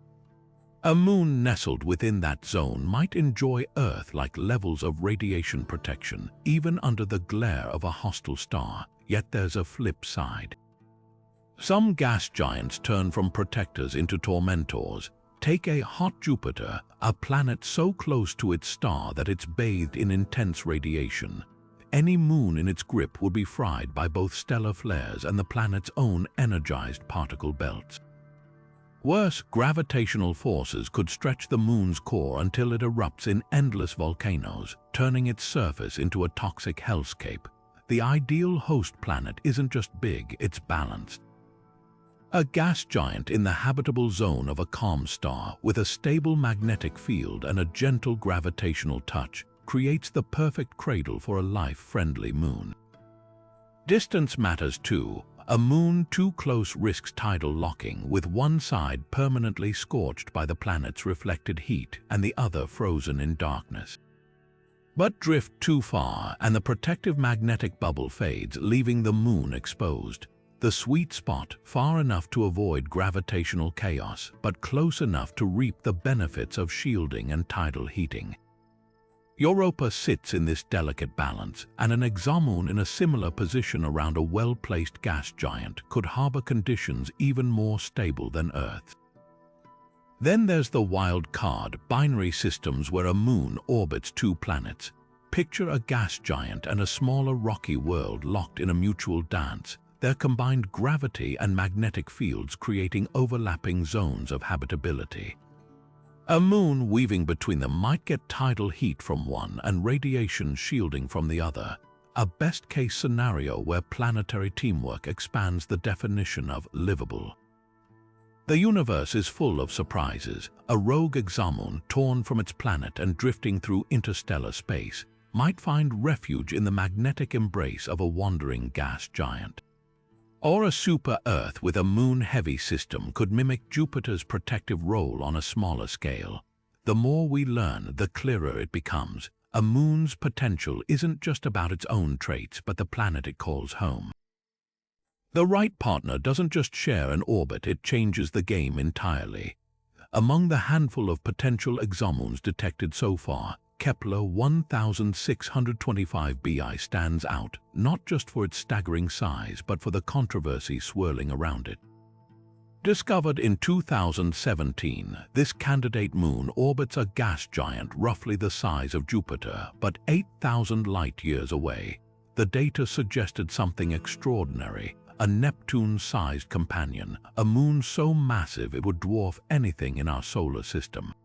A moon nestled within that zone might enjoy Earth-like levels of radiation protection, even under the glare of a hostile star, yet there's a flip side. Some gas giants turn from protectors into tormentors. Take a hot Jupiter, a planet so close to its star that it's bathed in intense radiation. Any moon in its grip would be fried by both stellar flares and the planet's own energized particle belts. Worse, gravitational forces could stretch the moon's core until it erupts in endless volcanoes, turning its surface into a toxic hellscape. The ideal host planet isn't just big, it's balanced. A gas giant in the habitable zone of a calm star with a stable magnetic field and a gentle gravitational touch creates the perfect cradle for a life-friendly moon. Distance matters too. A moon too close risks tidal locking, with one side permanently scorched by the planet's reflected heat and the other frozen in darkness. But drift too far and the protective magnetic bubble fades, leaving the moon exposed. The sweet spot, far enough to avoid gravitational chaos, but close enough to reap the benefits of shielding and tidal heating. Europa sits in this delicate balance, and an exomoon in a similar position around a well-placed gas giant could harbor conditions even more stable than Earth. Then there's the wild card, binary systems where a moon orbits two planets. Picture a gas giant and a smaller rocky world locked in a mutual dance, their combined gravity and magnetic fields creating overlapping zones of habitability. A moon weaving between them might get tidal heat from one and radiation shielding from the other, a best-case scenario where planetary teamwork expands the definition of livable. The universe is full of surprises. A rogue exomoon torn from its planet and drifting through interstellar space might find refuge in the magnetic embrace of a wandering gas giant. Or a super-Earth with a moon-heavy system could mimic Jupiter's protective role on a smaller scale. The more we learn, the clearer it becomes. A moon's potential isn't just about its own traits, but the planet it calls home. The right partner doesn't just share an orbit, it changes the game entirely. Among the handful of potential exomoons detected so far, Kepler 1625b stands out, not just for its staggering size, but for the controversy swirling around it. Discovered in 2017, this candidate moon orbits a gas giant roughly the size of Jupiter, but 8,000 light-years away. The data suggested something extraordinary, a Neptune-sized companion, a moon so massive it would dwarf anything in our solar system.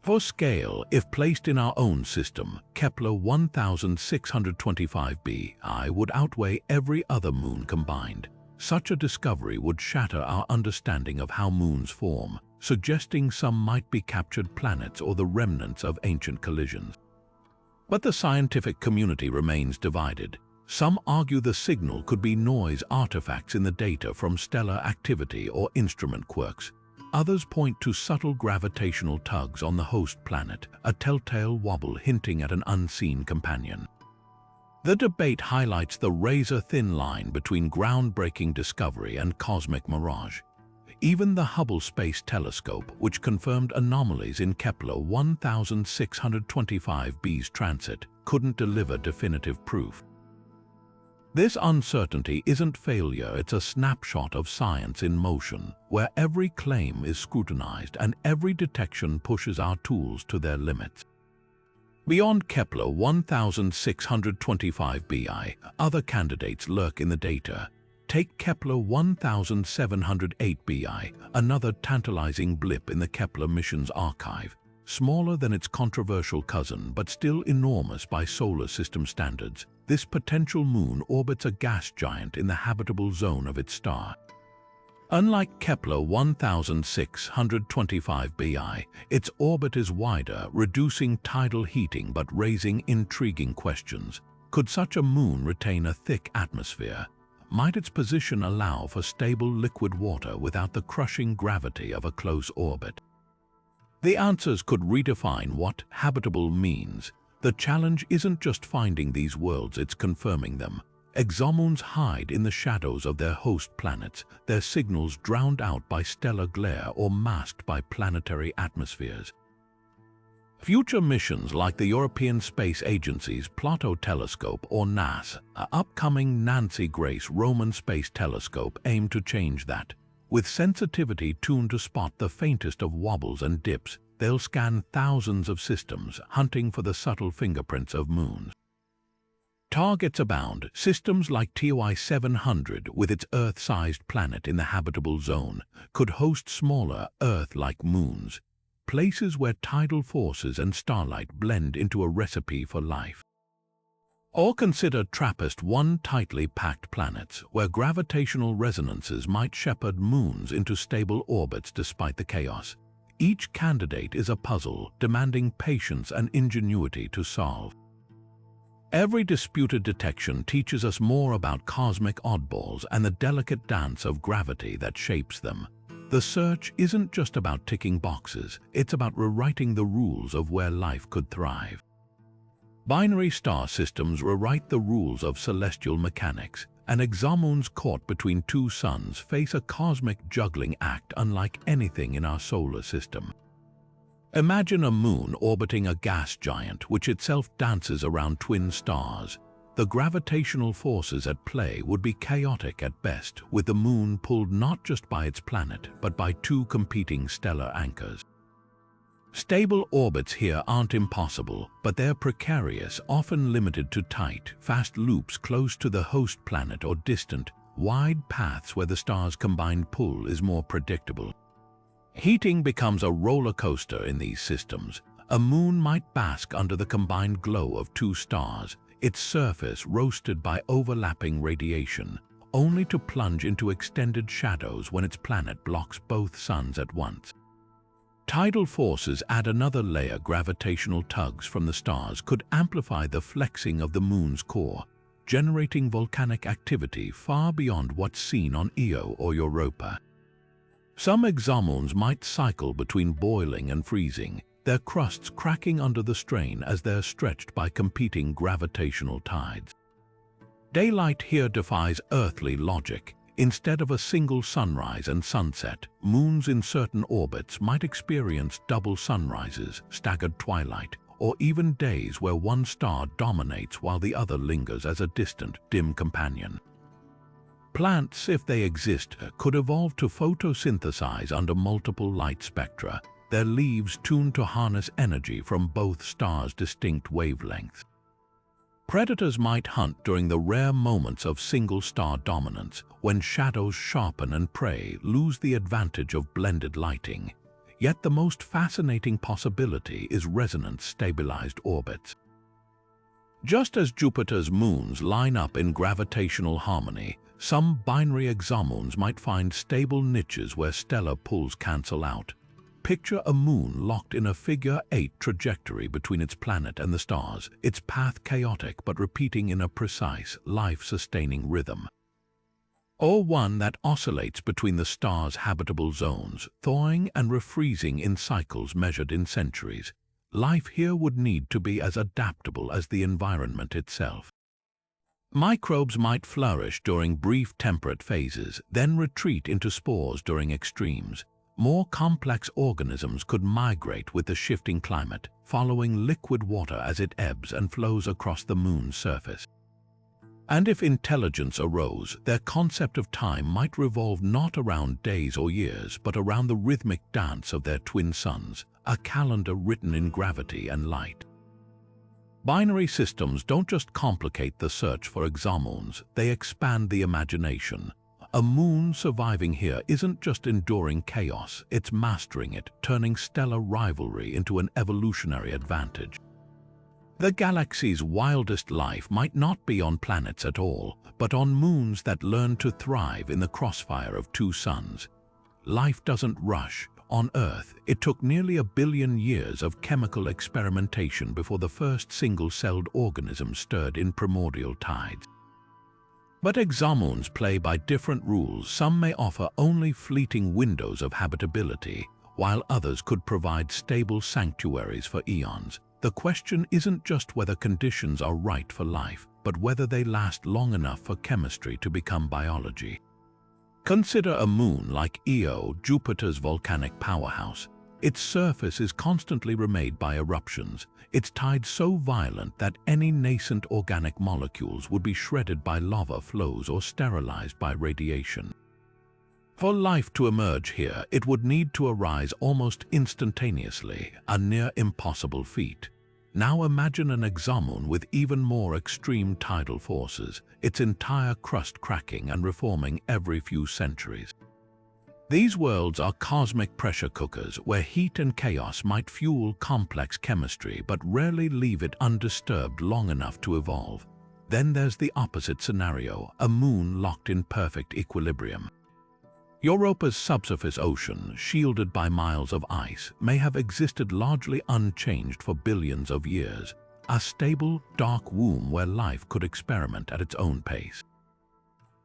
For scale, if placed in our own system, Kepler 1625b would outweigh every other moon combined. Such a discovery would shatter our understanding of how moons form, suggesting some might be captured planets or the remnants of ancient collisions. But the scientific community remains divided. Some argue the signal could be noise artifacts in the data from stellar activity or instrument quirks. Others point to subtle gravitational tugs on the host planet, a telltale wobble hinting at an unseen companion. The debate highlights the razor-thin line between groundbreaking discovery and cosmic mirage. Even the Hubble Space Telescope, which confirmed anomalies in Kepler 1625b's transit, couldn't deliver definitive proof. This uncertainty isn't failure, it's a snapshot of science in motion, where every claim is scrutinized and every detection pushes our tools to their limits. Beyond Kepler 1625b, other candidates lurk in the data. Take Kepler 1708b, another tantalizing blip in the Kepler mission's archive. Smaller than its controversial cousin, but still enormous by solar system standards, this potential moon orbits a gas giant in the habitable zone of its star. Unlike Kepler 1625b, its orbit is wider, reducing tidal heating but raising intriguing questions. Could such a moon retain a thick atmosphere? Might its position allow for stable liquid water without the crushing gravity of a close orbit? The answers could redefine what habitable means. The challenge isn't just finding these worlds, it's confirming them. Exomoons hide in the shadows of their host planets, their signals drowned out by stellar glare or masked by planetary atmospheres. Future missions like the European Space Agency's Plato Telescope or NASA's upcoming Nancy Grace Roman Space Telescope aim to change that. With sensitivity tuned to spot the faintest of wobbles and dips, they'll scan thousands of systems, hunting for the subtle fingerprints of moons. Targets abound. Systems like TOI 700, with its Earth-sized planet in the habitable zone, could host smaller, Earth-like moons, places where tidal forces and starlight blend into a recipe for life. Or consider TRAPPIST-1 tightly packed planets, where gravitational resonances might shepherd moons into stable orbits despite the chaos. Each candidate is a puzzle, demanding patience and ingenuity to solve. Every disputed detection teaches us more about cosmic oddballs and the delicate dance of gravity that shapes them. The search isn't just about ticking boxes, it's about rewriting the rules of where life could thrive. Binary star systems rewrite the rules of celestial mechanics, and exomoons caught between two suns face a cosmic juggling act unlike anything in our solar system. Imagine a moon orbiting a gas giant which itself dances around twin stars. The gravitational forces at play would be chaotic at best, with the moon pulled not just by its planet, but by two competing stellar anchors. Stable orbits here aren't impossible, but they're precarious, often limited to tight, fast loops close to the host planet or distant, wide paths where the stars' combined pull is more predictable. Heating becomes a roller coaster in these systems. A moon might bask under the combined glow of two stars, its surface roasted by overlapping radiation, only to plunge into extended shadows when its planet blocks both suns at once. Tidal forces add another layer. Gravitational tugs from the stars could amplify the flexing of the moon's core, generating volcanic activity far beyond what's seen on Io or Europa. Some exomoons might cycle between boiling and freezing, their crusts cracking under the strain as they're stretched by competing gravitational tides. Daylight here defies earthly logic. Instead of a single sunrise and sunset, moons in certain orbits might experience double sunrises, staggered twilight, or even days where one star dominates while the other lingers as a distant, dim companion. Plants, if they exist, could evolve to photosynthesize under multiple light spectra, their leaves tuned to harness energy from both stars' distinct wavelengths. Predators might hunt during the rare moments of single-star dominance, when shadows sharpen and prey lose the advantage of blended lighting. Yet the most fascinating possibility is resonance-stabilized orbits. Just as Jupiter's moons line up in gravitational harmony, some binary exomoons might find stable niches where stellar pulls cancel out. Picture a moon locked in a figure-8 trajectory between its planet and the stars, its path chaotic but repeating in a precise, life-sustaining rhythm. Or one that oscillates between the stars' habitable zones, thawing and refreezing in cycles measured in centuries. Life here would need to be as adaptable as the environment itself. Microbes might flourish during brief temperate phases, then retreat into spores during extremes. More complex organisms could migrate with the shifting climate, following liquid water as it ebbs and flows across the moon's surface. And if intelligence arose, their concept of time might revolve not around days or years, but around the rhythmic dance of their twin suns, a calendar written in gravity and light. Binary systems don't just complicate the search for exomoons, they expand the imagination. A moon surviving here isn't just enduring chaos, it's mastering it, turning stellar rivalry into an evolutionary advantage. The galaxy's wildest life might not be on planets at all, but on moons that learn to thrive in the crossfire of two suns. Life doesn't rush. On Earth, it took nearly 1 billion years of chemical experimentation before the first single-celled organism stirred in primordial tides. But exomoons play by different rules. Some may offer only fleeting windows of habitability, while others could provide stable sanctuaries for eons. The question isn't just whether conditions are right for life, but whether they last long enough for chemistry to become biology. Consider a moon like Io, Jupiter's volcanic powerhouse. Its surface is constantly remade by eruptions, its tides so violent that any nascent organic molecules would be shredded by lava flows or sterilized by radiation. For life to emerge here, it would need to arise almost instantaneously, a near impossible feat. Now imagine an exomoon with even more extreme tidal forces, its entire crust cracking and reforming every few centuries. These worlds are cosmic pressure cookers where heat and chaos might fuel complex chemistry but rarely leave it undisturbed long enough to evolve. Then there's the opposite scenario, a moon locked in perfect equilibrium. Europa's subsurface ocean, shielded by miles of ice, may have existed largely unchanged for billions of years, a stable, dark womb where life could experiment at its own pace.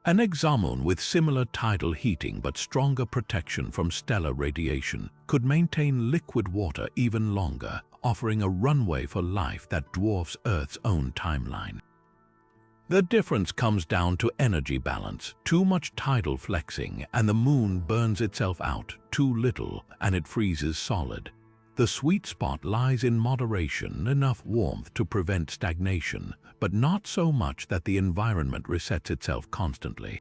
An exomoon with similar tidal heating but stronger protection from stellar radiation could maintain liquid water even longer, offering a runway for life that dwarfs Earth's own timeline. The difference comes down to energy balance. Too much tidal flexing and the moon burns itself out, too little and it freezes solid. The sweet spot lies in moderation, enough warmth to prevent stagnation, but not so much that the environment resets itself constantly.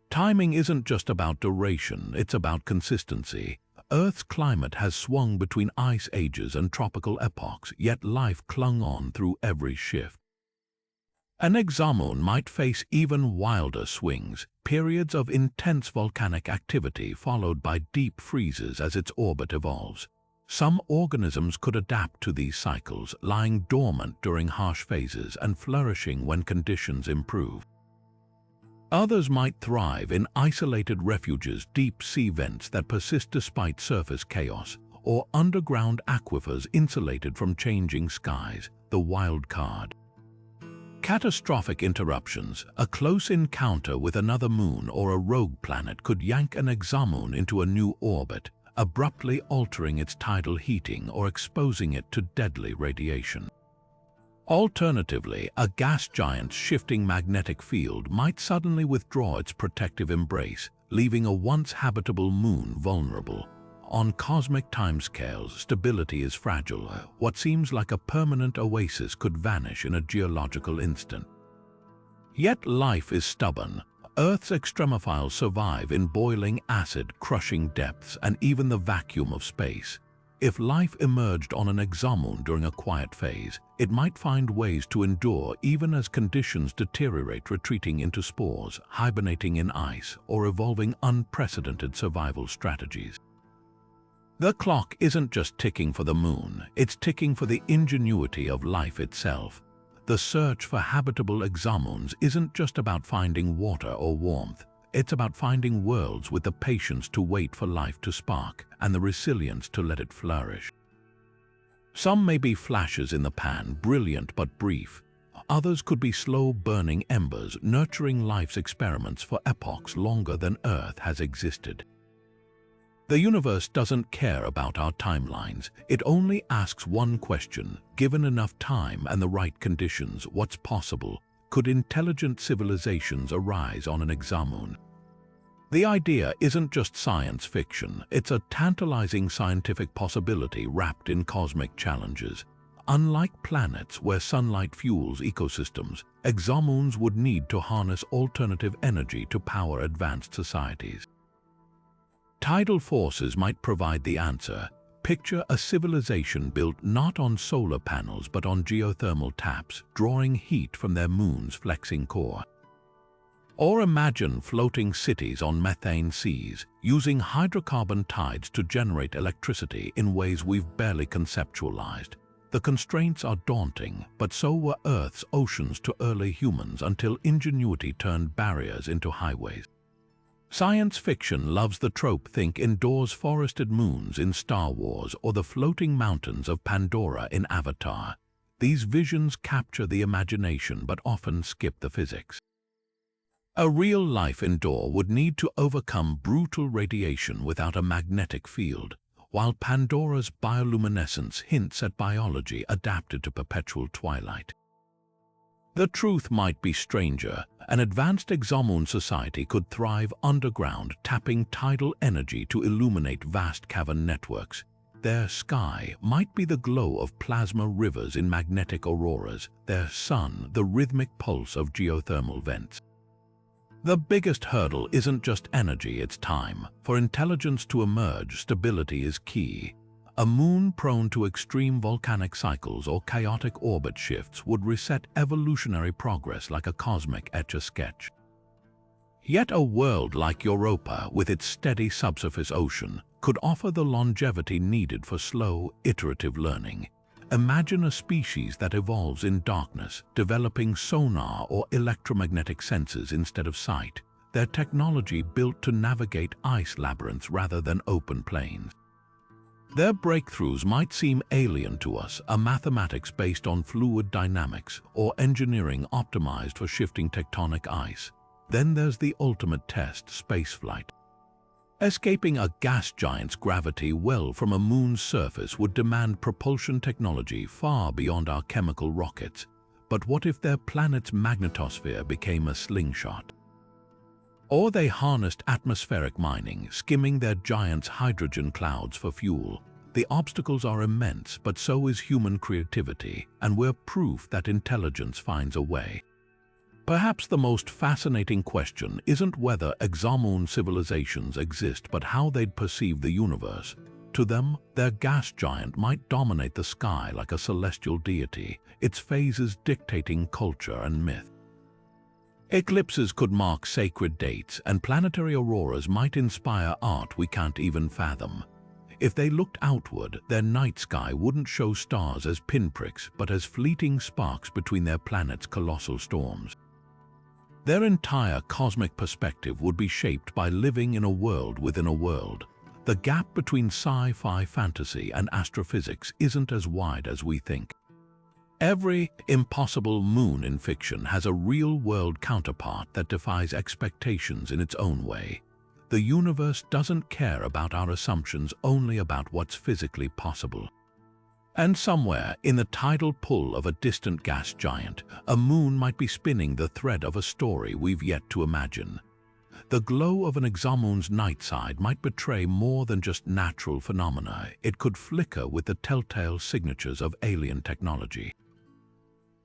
Timing isn't just about duration, it's about consistency. Earth's climate has swung between ice ages and tropical epochs, yet life clung on through every shift. An exomoon might face even wilder swings, periods of intense volcanic activity followed by deep freezes as its orbit evolves. Some organisms could adapt to these cycles, lying dormant during harsh phases and flourishing when conditions improve. Others might thrive in isolated refuges, deep sea vents that persist despite surface chaos, or underground aquifers insulated from changing skies, the wild card. Catastrophic interruptions, a close encounter with another moon or a rogue planet could yank an exomoon into a new orbit, abruptly altering its tidal heating or exposing it to deadly radiation. Alternatively, a gas giant's shifting magnetic field might suddenly withdraw its protective embrace, leaving a once habitable moon vulnerable. On cosmic timescales, stability is fragile. What seems like a permanent oasis could vanish in a geological instant. Yet life is stubborn. Earth's extremophiles survive in boiling acid, crushing depths, and even the vacuum of space. If life emerged on an exomoon during a quiet phase, it might find ways to endure even as conditions deteriorate, retreating into spores, hibernating in ice, or evolving unprecedented survival strategies. The clock isn't just ticking for the moon, it's ticking for the ingenuity of life itself. The search for habitable exomoons isn't just about finding water or warmth, it's about finding worlds with the patience to wait for life to spark and the resilience to let it flourish. Some may be flashes in the pan, brilliant but brief. Others could be slow-burning embers, nurturing life's experiments for epochs longer than Earth has existed. The universe doesn't care about our timelines. It only asks one question: given enough time and the right conditions, what's possible? Could intelligent civilizations arise on an exomoon? The idea isn't just science fiction, it's a tantalizing scientific possibility wrapped in cosmic challenges. Unlike planets where sunlight fuels ecosystems, exomoons would need to harness alternative energy to power advanced societies. Tidal forces might provide the answer. Picture a civilization built not on solar panels but on geothermal taps, drawing heat from their moon's flexing core. Or imagine floating cities on methane seas, using hydrocarbon tides to generate electricity in ways we've barely conceptualized. The constraints are daunting, but so were Earth's oceans to early humans until ingenuity turned barriers into highways. Science fiction loves the trope. Think indoors forested moons in Star Wars or the floating mountains of Pandora in Avatar. These visions capture the imagination but often skip the physics. A real-life indoor would need to overcome brutal radiation without a magnetic field, while Pandora's bioluminescence hints at biology adapted to perpetual twilight. The truth might be stranger. An advanced Exomoon society could thrive underground, tapping tidal energy to illuminate vast cavern networks. Their sky might be the glow of plasma rivers in magnetic auroras, their sun the rhythmic pulse of geothermal vents. The biggest hurdle isn't just energy, it's time. For intelligence to emerge, stability is key. A moon prone to extreme volcanic cycles or chaotic orbit shifts would reset evolutionary progress like a cosmic etch-a-sketch. Yet a world like Europa, with its steady subsurface ocean, could offer the longevity needed for slow, iterative learning. Imagine a species that evolves in darkness, developing sonar or electromagnetic sensors instead of sight, their technology built to navigate ice labyrinths rather than open plains. Their breakthroughs might seem alien to us, a mathematics based on fluid dynamics or engineering optimized for shifting tectonic ice. Then there's the ultimate test, spaceflight. Escaping a gas giant's gravity well from a moon's surface would demand propulsion technology far beyond our chemical rockets. But what if their planet's magnetosphere became a slingshot? Or they harnessed atmospheric mining, skimming their giant's hydrogen clouds for fuel. The obstacles are immense, but so is human creativity, and we're proof that intelligence finds a way. Perhaps the most fascinating question isn't whether Exomoon civilizations exist, but how they'd perceive the universe. To them, their gas giant might dominate the sky like a celestial deity, its phases dictating culture and myth. Eclipses could mark sacred dates, and planetary auroras might inspire art we can't even fathom. If they looked outward, their night sky wouldn't show stars as pinpricks, but as fleeting sparks between their planet's colossal storms. Their entire cosmic perspective would be shaped by living in a world within a world. The gap between sci-fi fantasy and astrophysics isn't as wide as we think. Every impossible moon in fiction has a real-world counterpart that defies expectations in its own way. The universe doesn't care about our assumptions, only about what's physically possible. And somewhere, in the tidal pull of a distant gas giant, a moon might be spinning the thread of a story we've yet to imagine. The glow of an Exomoon's night side might betray more than just natural phenomena. It could flicker with the telltale signatures of alien technology.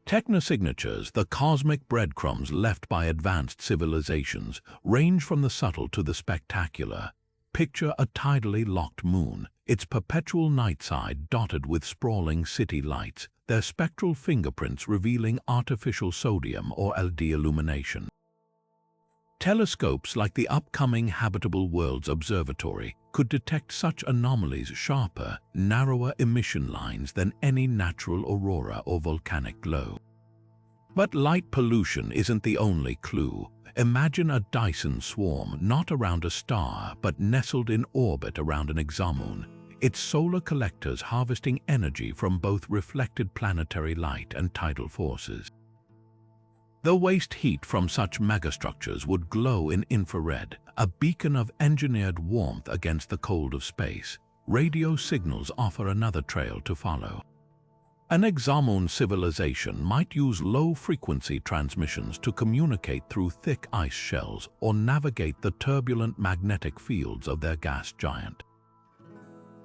Technosignatures, the cosmic breadcrumbs left by advanced civilizations, range from the subtle to the spectacular. Picture a tidally locked moon, its perpetual night side dotted with sprawling city lights, their spectral fingerprints revealing artificial sodium or LD illumination. Telescopes like the upcoming Habitable Worlds Observatory could detect such anomalies, sharper, narrower emission lines than any natural aurora or volcanic glow. But light pollution isn't the only clue. Imagine a Dyson swarm not around a star but nestled in orbit around an Exomoon, its solar collectors harvesting energy from both reflected planetary light and tidal forces. The waste heat from such megastructures would glow in infrared, a beacon of engineered warmth against the cold of space. Radio signals offer another trail to follow. An Exomoon civilization might use low-frequency transmissions to communicate through thick ice shells or navigate the turbulent magnetic fields of their gas giant.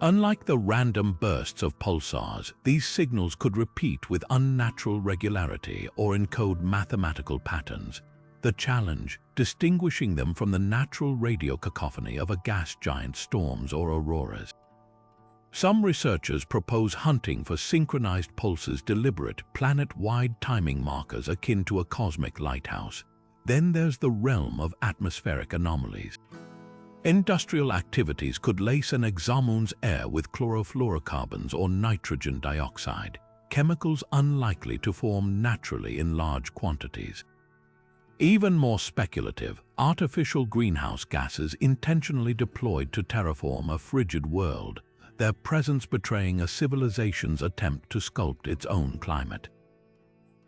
Unlike the random bursts of pulsars, these signals could repeat with unnatural regularity or encode mathematical patterns. The challenge, distinguishing them from the natural radio cacophony of a gas giant's storms or auroras. Some researchers propose hunting for synchronized pulses, deliberate, planet-wide timing markers akin to a cosmic lighthouse. Then there's the realm of atmospheric anomalies. Industrial activities could lace an exomoon's air with chlorofluorocarbons or nitrogen dioxide, chemicals unlikely to form naturally in large quantities. Even more speculative, artificial greenhouse gases intentionally deployed to terraform a frigid world, their presence betraying a civilization's attempt to sculpt its own climate.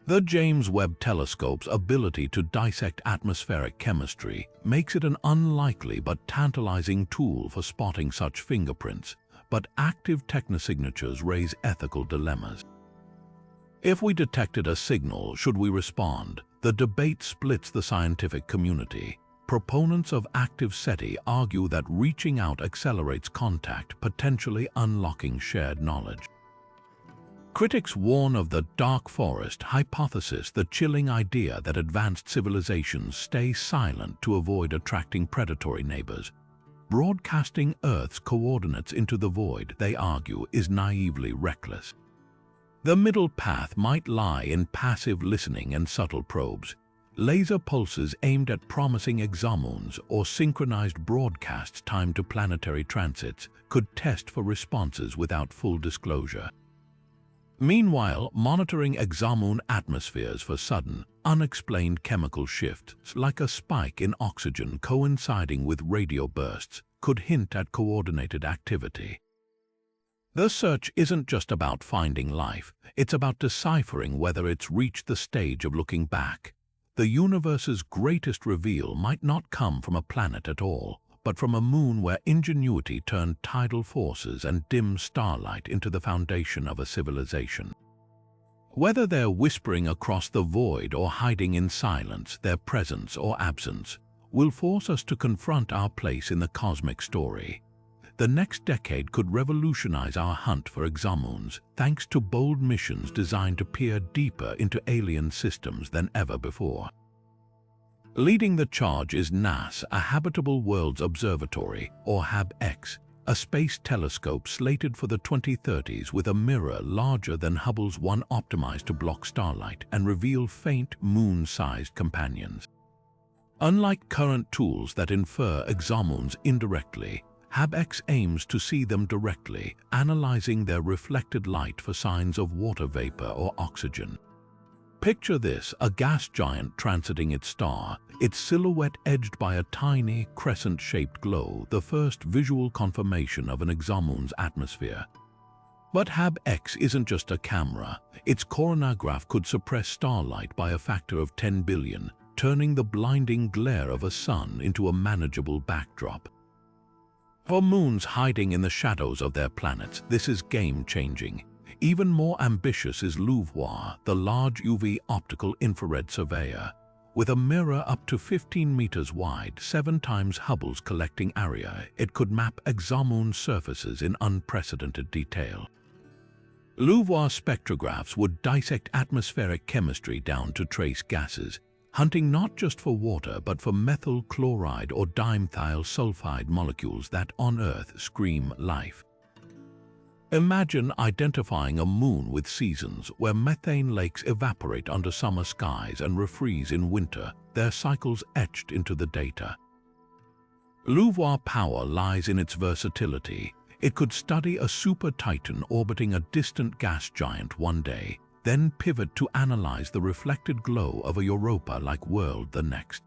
The James Webb Telescope's ability to dissect atmospheric chemistry makes it an unlikely but tantalizing tool for spotting such fingerprints, but active technosignatures raise ethical dilemmas. If we detected a signal, should we respond? The debate splits the scientific community. Proponents of active SETI argue that reaching out accelerates contact, potentially unlocking shared knowledge. Critics warn of the dark forest hypothesis, the chilling idea that advanced civilizations stay silent to avoid attracting predatory neighbors. Broadcasting Earth's coordinates into the void, they argue, is naively reckless. The middle path might lie in passive listening and subtle probes. Laser pulses aimed at promising exomoons or synchronized broadcasts timed to planetary transits could test for responses without full disclosure. Meanwhile, monitoring exomoon atmospheres for sudden, unexplained chemical shifts, like a spike in oxygen coinciding with radio bursts, could hint at coordinated activity. The search isn't just about finding life, it's about deciphering whether it's reached the stage of looking back. The universe's greatest reveal might not come from a planet at all, but from a moon where ingenuity turned tidal forces and dim starlight into the foundation of a civilization. Whether they're whispering across the void or hiding in silence, their presence or absence will force us to confront our place in the cosmic story. The next decade could revolutionize our hunt for exomoons, thanks to bold missions designed to peer deeper into alien systems than ever before. Leading the charge is NASA's Habitable Worlds Observatory, or HAB-X, a space telescope slated for the 2030s with a mirror larger than Hubble's one optimized to block starlight and reveal faint moon-sized companions. Unlike current tools that infer exomoons indirectly, HAB-X aims to see them directly, analyzing their reflected light for signs of water vapor or oxygen. Picture this, a gas giant transiting its star, its silhouette edged by a tiny, crescent-shaped glow, the first visual confirmation of an exomoon's atmosphere. But HAB-X isn't just a camera. Its coronagraph could suppress starlight by a factor of 10 billion, turning the blinding glare of a sun into a manageable backdrop. For moons hiding in the shadows of their planets, this is game-changing. Even more ambitious is LUVOIR, the large UV optical infrared surveyor. With a mirror up to 15 meters wide, 7 times Hubble's collecting area, it could map exomoon surfaces in unprecedented detail. LUVOIR spectrographs would dissect atmospheric chemistry down to trace gases, hunting not just for water but for methyl chloride or dimethyl sulfide molecules that on Earth scream life. Imagine identifying a moon with seasons where methane lakes evaporate under summer skies and refreeze in winter, their cycles etched into the data. LUVOIR power lies in its versatility. It could study a super titan orbiting a distant gas giant one day, then pivot to analyze the reflected glow of a Europa-like world the next.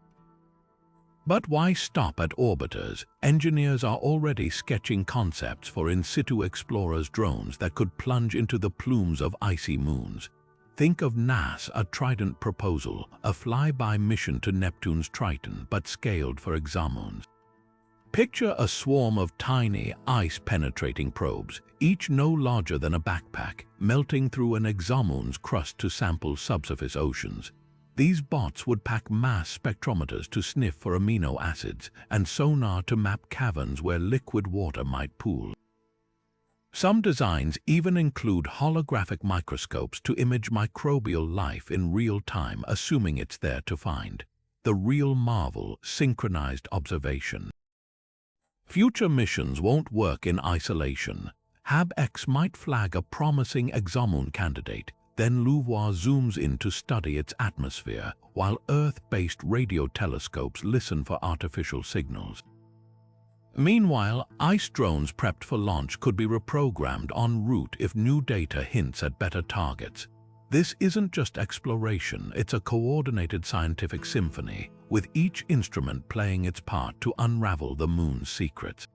But why stop at orbiters? Engineers are already sketching concepts for in-situ explorers' drones that could plunge into the plumes of icy moons. Think of NASA's Trident proposal, a flyby mission to Neptune's Triton but scaled for exomoons. Picture a swarm of tiny, ice-penetrating probes, each no larger than a backpack, melting through an exomoon's crust to sample subsurface oceans. These bots would pack mass spectrometers to sniff for amino acids and sonar to map caverns where liquid water might pool. Some designs even include holographic microscopes to image microbial life in real time, assuming it's there to find. The real marvel, synchronized observation. Future missions won't work in isolation. HabX might flag a promising Exomoon candidate, then LUVOIR zooms in to study its atmosphere, while Earth-based radio telescopes listen for artificial signals. Meanwhile, ice drones prepped for launch could be reprogrammed en route if new data hints at better targets. This isn't just exploration, it's a coordinated scientific symphony, with each instrument playing its part to unravel the moon's secrets.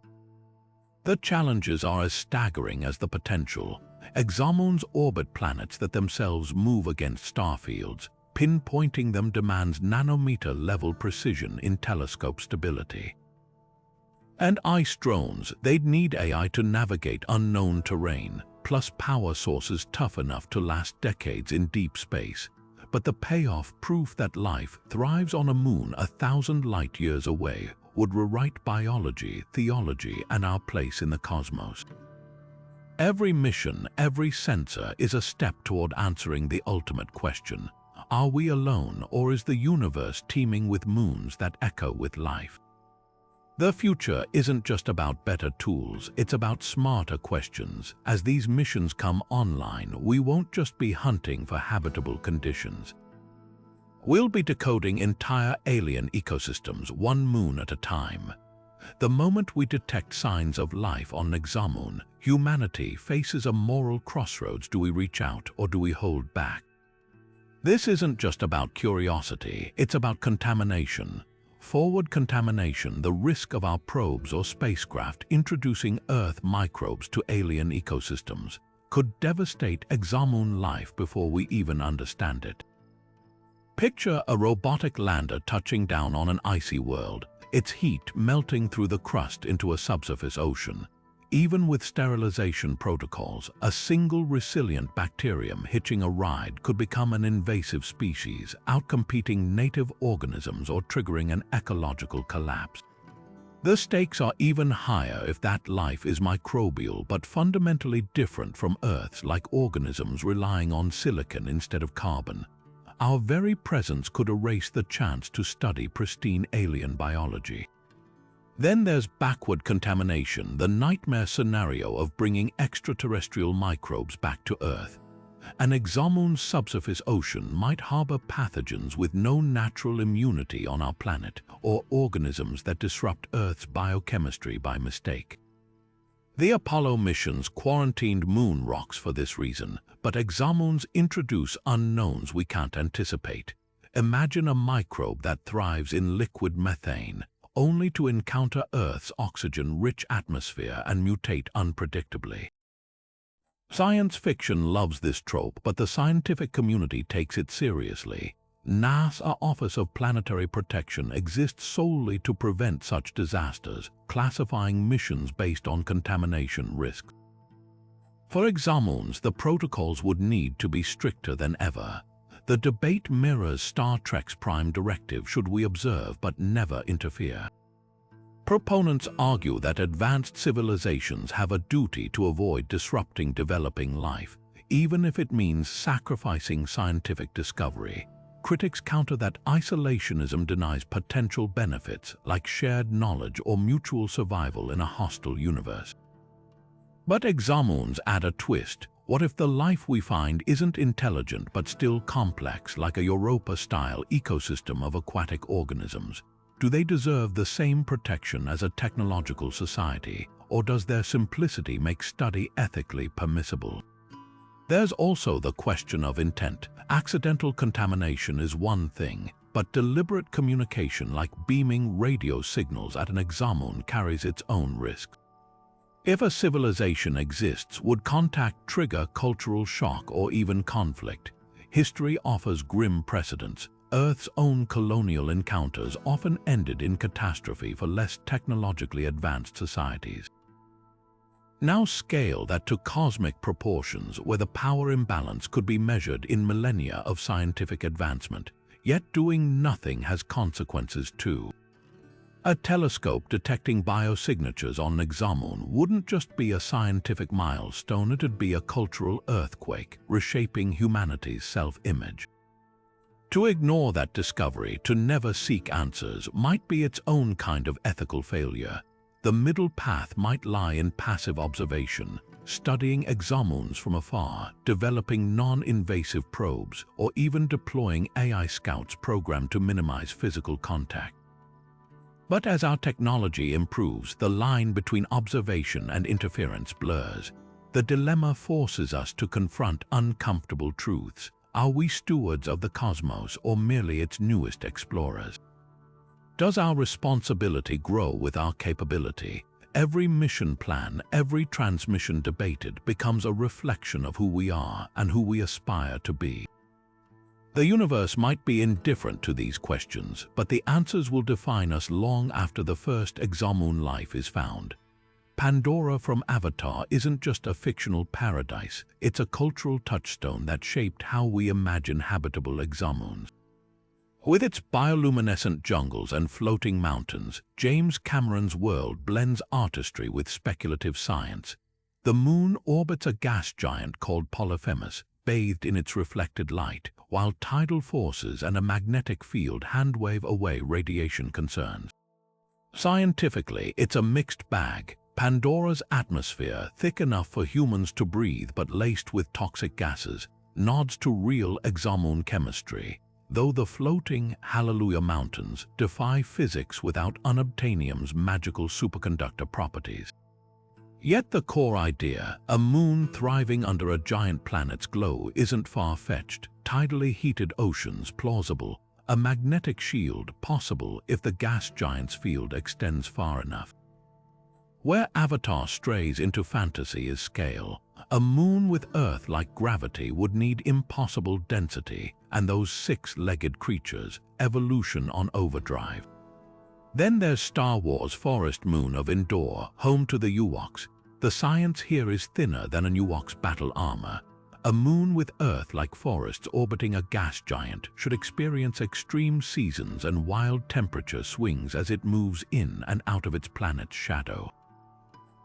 The challenges are as staggering as the potential. Exomoons orbit planets that themselves move against star fields. Pinpointing them demands nanometer-level precision in telescope stability. And ice drones, they'd need AI to navigate unknown terrain, plus power sources tough enough to last decades in deep space. But the payoff, proof that life thrives on a moon 1,000 light-years away, would rewrite biology, theology, and our place in the cosmos. Every mission, every sensor is a step toward answering the ultimate question. Are we alone, or is the universe teeming with moons that echo with life? The future isn't just about better tools, it's about smarter questions. As these missions come online, we won't just be hunting for habitable conditions. We'll be decoding entire alien ecosystems, one moon at a time. The moment we detect signs of life on Exomoon, humanity faces a moral crossroads. Do we reach out or do we hold back? This isn't just about curiosity, it's about contamination. Forward contamination, the risk of our probes or spacecraft introducing Earth microbes to alien ecosystems, could devastate Exomoon life before we even understand it. Picture a robotic lander touching down on an icy world, its heat melting through the crust into a subsurface ocean. Even with sterilization protocols, a single resilient bacterium hitching a ride could become an invasive species, outcompeting native organisms or triggering an ecological collapse. The stakes are even higher if that life is microbial but fundamentally different from Earth's, like organisms relying on silicon instead of carbon. Our very presence could erase the chance to study pristine alien biology. Then there's backward contamination, the nightmare scenario of bringing extraterrestrial microbes back to Earth. An Exomoon's subsurface ocean might harbor pathogens with no natural immunity on our planet, or organisms that disrupt Earth's biochemistry by mistake. The Apollo missions quarantined moon rocks for this reason, but Exomoons introduce unknowns we can't anticipate. Imagine a microbe that thrives in liquid methane, only to encounter Earth's oxygen-rich atmosphere and mutate unpredictably. Science fiction loves this trope, but the scientific community takes it seriously. NASA's Office of Planetary Protection exists solely to prevent such disasters, classifying missions based on contamination risks. For Exomoons, the protocols would need to be stricter than ever. The debate mirrors Star Trek's Prime Directive: should we observe but never interfere? Proponents argue that advanced civilizations have a duty to avoid disrupting developing life, even if it means sacrificing scientific discovery. Critics counter that isolationism denies potential benefits like shared knowledge or mutual survival in a hostile universe. But Exomoons add a twist. What if the life we find isn't intelligent but still complex, like a Europa-style ecosystem of aquatic organisms? Do they deserve the same protection as a technological society, or does their simplicity make study ethically permissible? There's also the question of intent. Accidental contamination is one thing, but deliberate communication like beaming radio signals at an Exomoon carries its own risks. If a civilization exists, would contact trigger cultural shock or even conflict? History offers grim precedents. Earth's own colonial encounters often ended in catastrophe for less technologically advanced societies. Now scale that to cosmic proportions, where the power imbalance could be measured in millennia of scientific advancement, yet doing nothing has consequences too. A telescope detecting biosignatures on Exomoon wouldn't just be a scientific milestone, it'd be a cultural earthquake, reshaping humanity's self-image. To ignore that discovery, to never seek answers, might be its own kind of ethical failure. The middle path might lie in passive observation, studying exomoons from afar, developing non-invasive probes, or even deploying AI scouts programmed to minimize physical contact. But as our technology improves, the line between observation and interference blurs. The dilemma forces us to confront uncomfortable truths. Are we stewards of the cosmos or merely its newest explorers? Does our responsibility grow with our capability? Every mission plan, every transmission debated becomes a reflection of who we are and who we aspire to be. The universe might be indifferent to these questions, but the answers will define us long after the first exomoon life is found. Pandora from Avatar isn't just a fictional paradise, it's a cultural touchstone that shaped how we imagine habitable exomoons. With its bioluminescent jungles and floating mountains, James Cameron's world blends artistry with speculative science. The Moon orbits a gas giant called Polyphemus, bathed in its reflected light, while tidal forces and a magnetic field handwave away radiation concerns. Scientifically, it's a mixed bag. Pandora's atmosphere, thick enough for humans to breathe but laced with toxic gases, nods to real exomoon chemistry, though the floating Hallelujah Mountains defy physics without unobtainium's magical superconductor properties. Yet the core idea, a moon thriving under a giant planet's glow, isn't far-fetched. Tidally heated oceans plausible, a magnetic shield possible if the gas giant's field extends far enough. Where Avatar strays into fantasy is scale. A moon with Earth-like gravity would need impossible density, and those six-legged creatures, evolution on overdrive. Then there's Star Wars' forest moon of Endor, home to the Ewoks. The science here is thinner than an Ewok's battle armor. A moon with Earth-like forests orbiting a gas giant should experience extreme seasons and wild temperature swings as it moves in and out of its planet's shadow.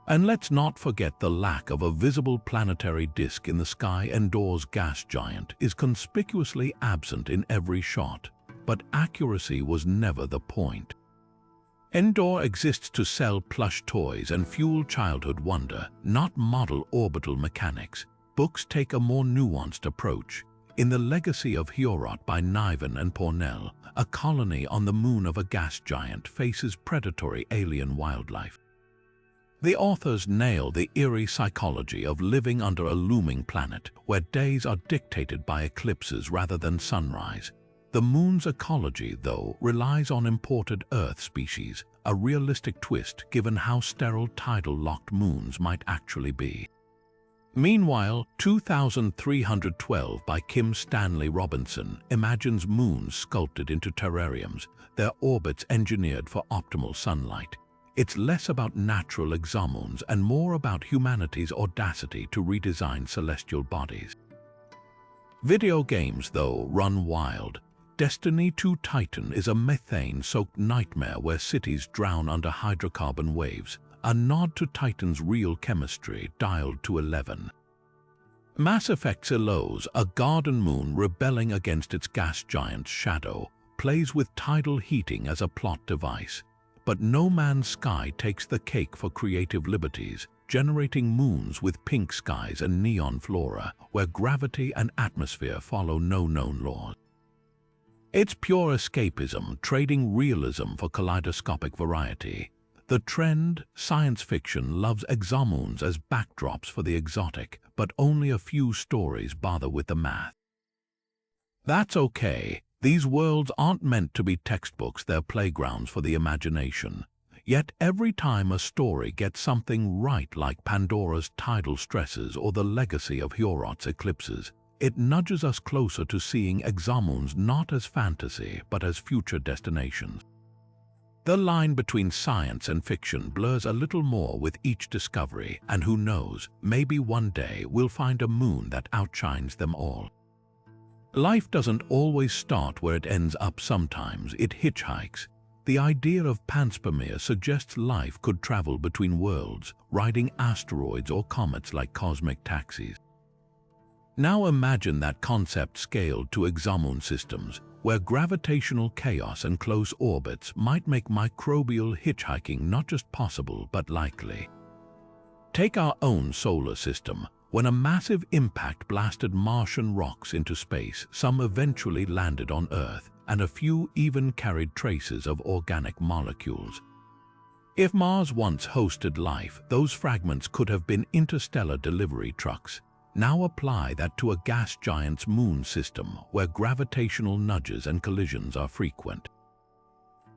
And let's not forget the lack of a visible planetary disk in the sky. Endor's gas giant is conspicuously absent in every shot, but accuracy was never the point. Endor exists to sell plush toys and fuel childhood wonder, not model orbital mechanics. Books take a more nuanced approach. In The Legacy of Heorot by Niven and Pornell, a colony on the moon of a gas giant faces predatory alien wildlife. The authors nail the eerie psychology of living under a looming planet where days are dictated by eclipses rather than sunrise. The moon's ecology, though, relies on imported Earth species, a realistic twist given how sterile tidal-locked moons might actually be. Meanwhile, 2312 by Kim Stanley Robinson imagines moons sculpted into terrariums, their orbits engineered for optimal sunlight. It's less about natural exomoons and more about humanity's audacity to redesign celestial bodies. Video games, though, run wild. Destiny 2 Titan is a methane-soaked nightmare where cities drown under hydrocarbon waves, a nod to Titan's real chemistry dialed to 11. Mass Effect's Elos, a garden moon rebelling against its gas giant's shadow, plays with tidal heating as a plot device. But No Man's Sky takes the cake for creative liberties, generating moons with pink skies and neon flora, where gravity and atmosphere follow no known laws. It's pure escapism, trading realism for kaleidoscopic variety. The trend, science fiction, loves exomoons as backdrops for the exotic, but only a few stories bother with the math. That's okay. These worlds aren't meant to be textbooks, they're playgrounds for the imagination. Yet every time a story gets something right, like Pandora's tidal stresses or the legacy of Heorot's eclipses, it nudges us closer to seeing exomoons not as fantasy but as future destinations. The line between science and fiction blurs a little more with each discovery, and who knows, maybe one day we'll find a moon that outshines them all. Life doesn't always start where it ends up. Sometimes it hitchhikes. The idea of panspermia suggests life could travel between worlds, riding asteroids or comets like cosmic taxis. Now imagine that concept scaled to exomoon systems, where gravitational chaos and close orbits might make microbial hitchhiking not just possible but likely. Take our own solar system. When a massive impact blasted Martian rocks into space, some eventually landed on Earth, and a few even carried traces of organic molecules. If Mars once hosted life, those fragments could have been interstellar delivery trucks. Now apply that to a gas giant's moon system, where gravitational nudges and collisions are frequent.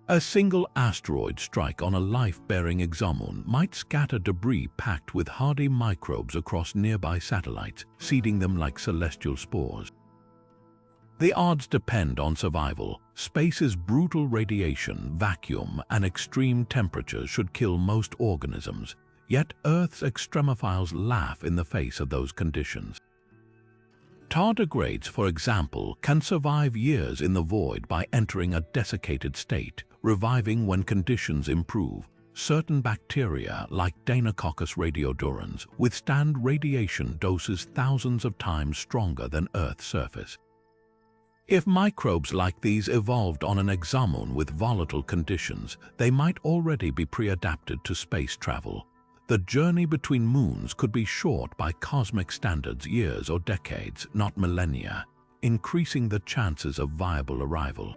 A single asteroid strike on a life-bearing exomoon might scatter debris packed with hardy microbes across nearby satellites, seeding them like celestial spores. The odds depend on survival. Space's brutal radiation, vacuum, and extreme temperatures should kill most organisms, yet Earth's extremophiles laugh in the face of those conditions. Tardigrades, for example, can survive years in the void by entering a desiccated state, reviving when conditions improve. Certain bacteria, like Deinococcus radiodurans, withstand radiation doses thousands of times stronger than Earth's surface. If microbes like these evolved on an exomoon with volatile conditions, they might already be pre-adapted to space travel. The journey between moons could be short by cosmic standards, years or decades, not millennia, increasing the chances of viable arrival.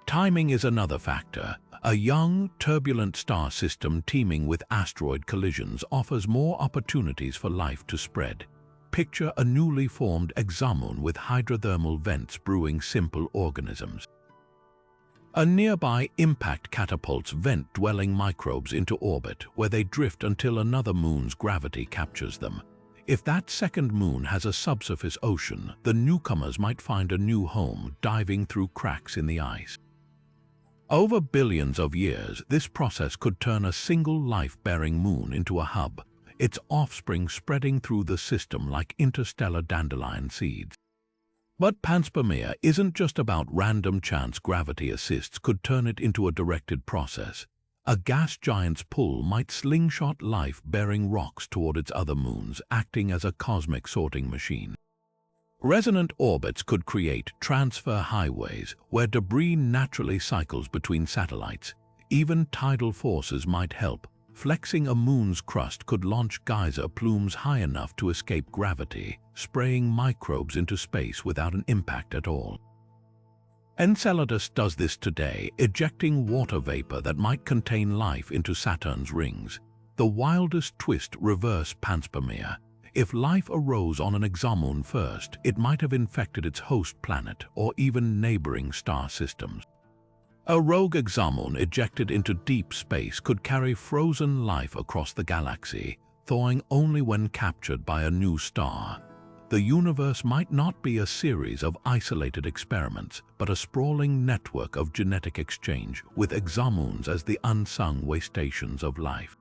Timing is another factor. A young, turbulent star system teeming with asteroid collisions offers more opportunities for life to spread. Picture a newly formed exomoon with hydrothermal vents brewing simple organisms. A nearby impact catapults vent-dwelling microbes into orbit, where they drift until another moon's gravity captures them. If that second moon has a subsurface ocean, the newcomers might find a new home, diving through cracks in the ice. Over billions of years, this process could turn a single life-bearing moon into a hub, its offspring spreading through the system like interstellar dandelion seeds. But panspermia isn't just about random chance. Gravity assists could turn it into a directed process. A gas giant's pull might slingshot life-bearing rocks toward its other moons, acting as a cosmic sorting machine. Resonant orbits could create transfer highways where debris naturally cycles between satellites. Even tidal forces might help. Flexing a moon's crust could launch geyser plumes high enough to escape gravity, spraying microbes into space without an impact at all. Enceladus does this today, ejecting water vapor that might contain life into Saturn's rings. The wildest twist: reverse panspermia. If life arose on an exomoon first, it might have infected its host planet or even neighboring star systems. A rogue exomoon ejected into deep space could carry frozen life across the galaxy, thawing only when captured by a new star. The universe might not be a series of isolated experiments, but a sprawling network of genetic exchange, with exomoons as the unsung way stations of life.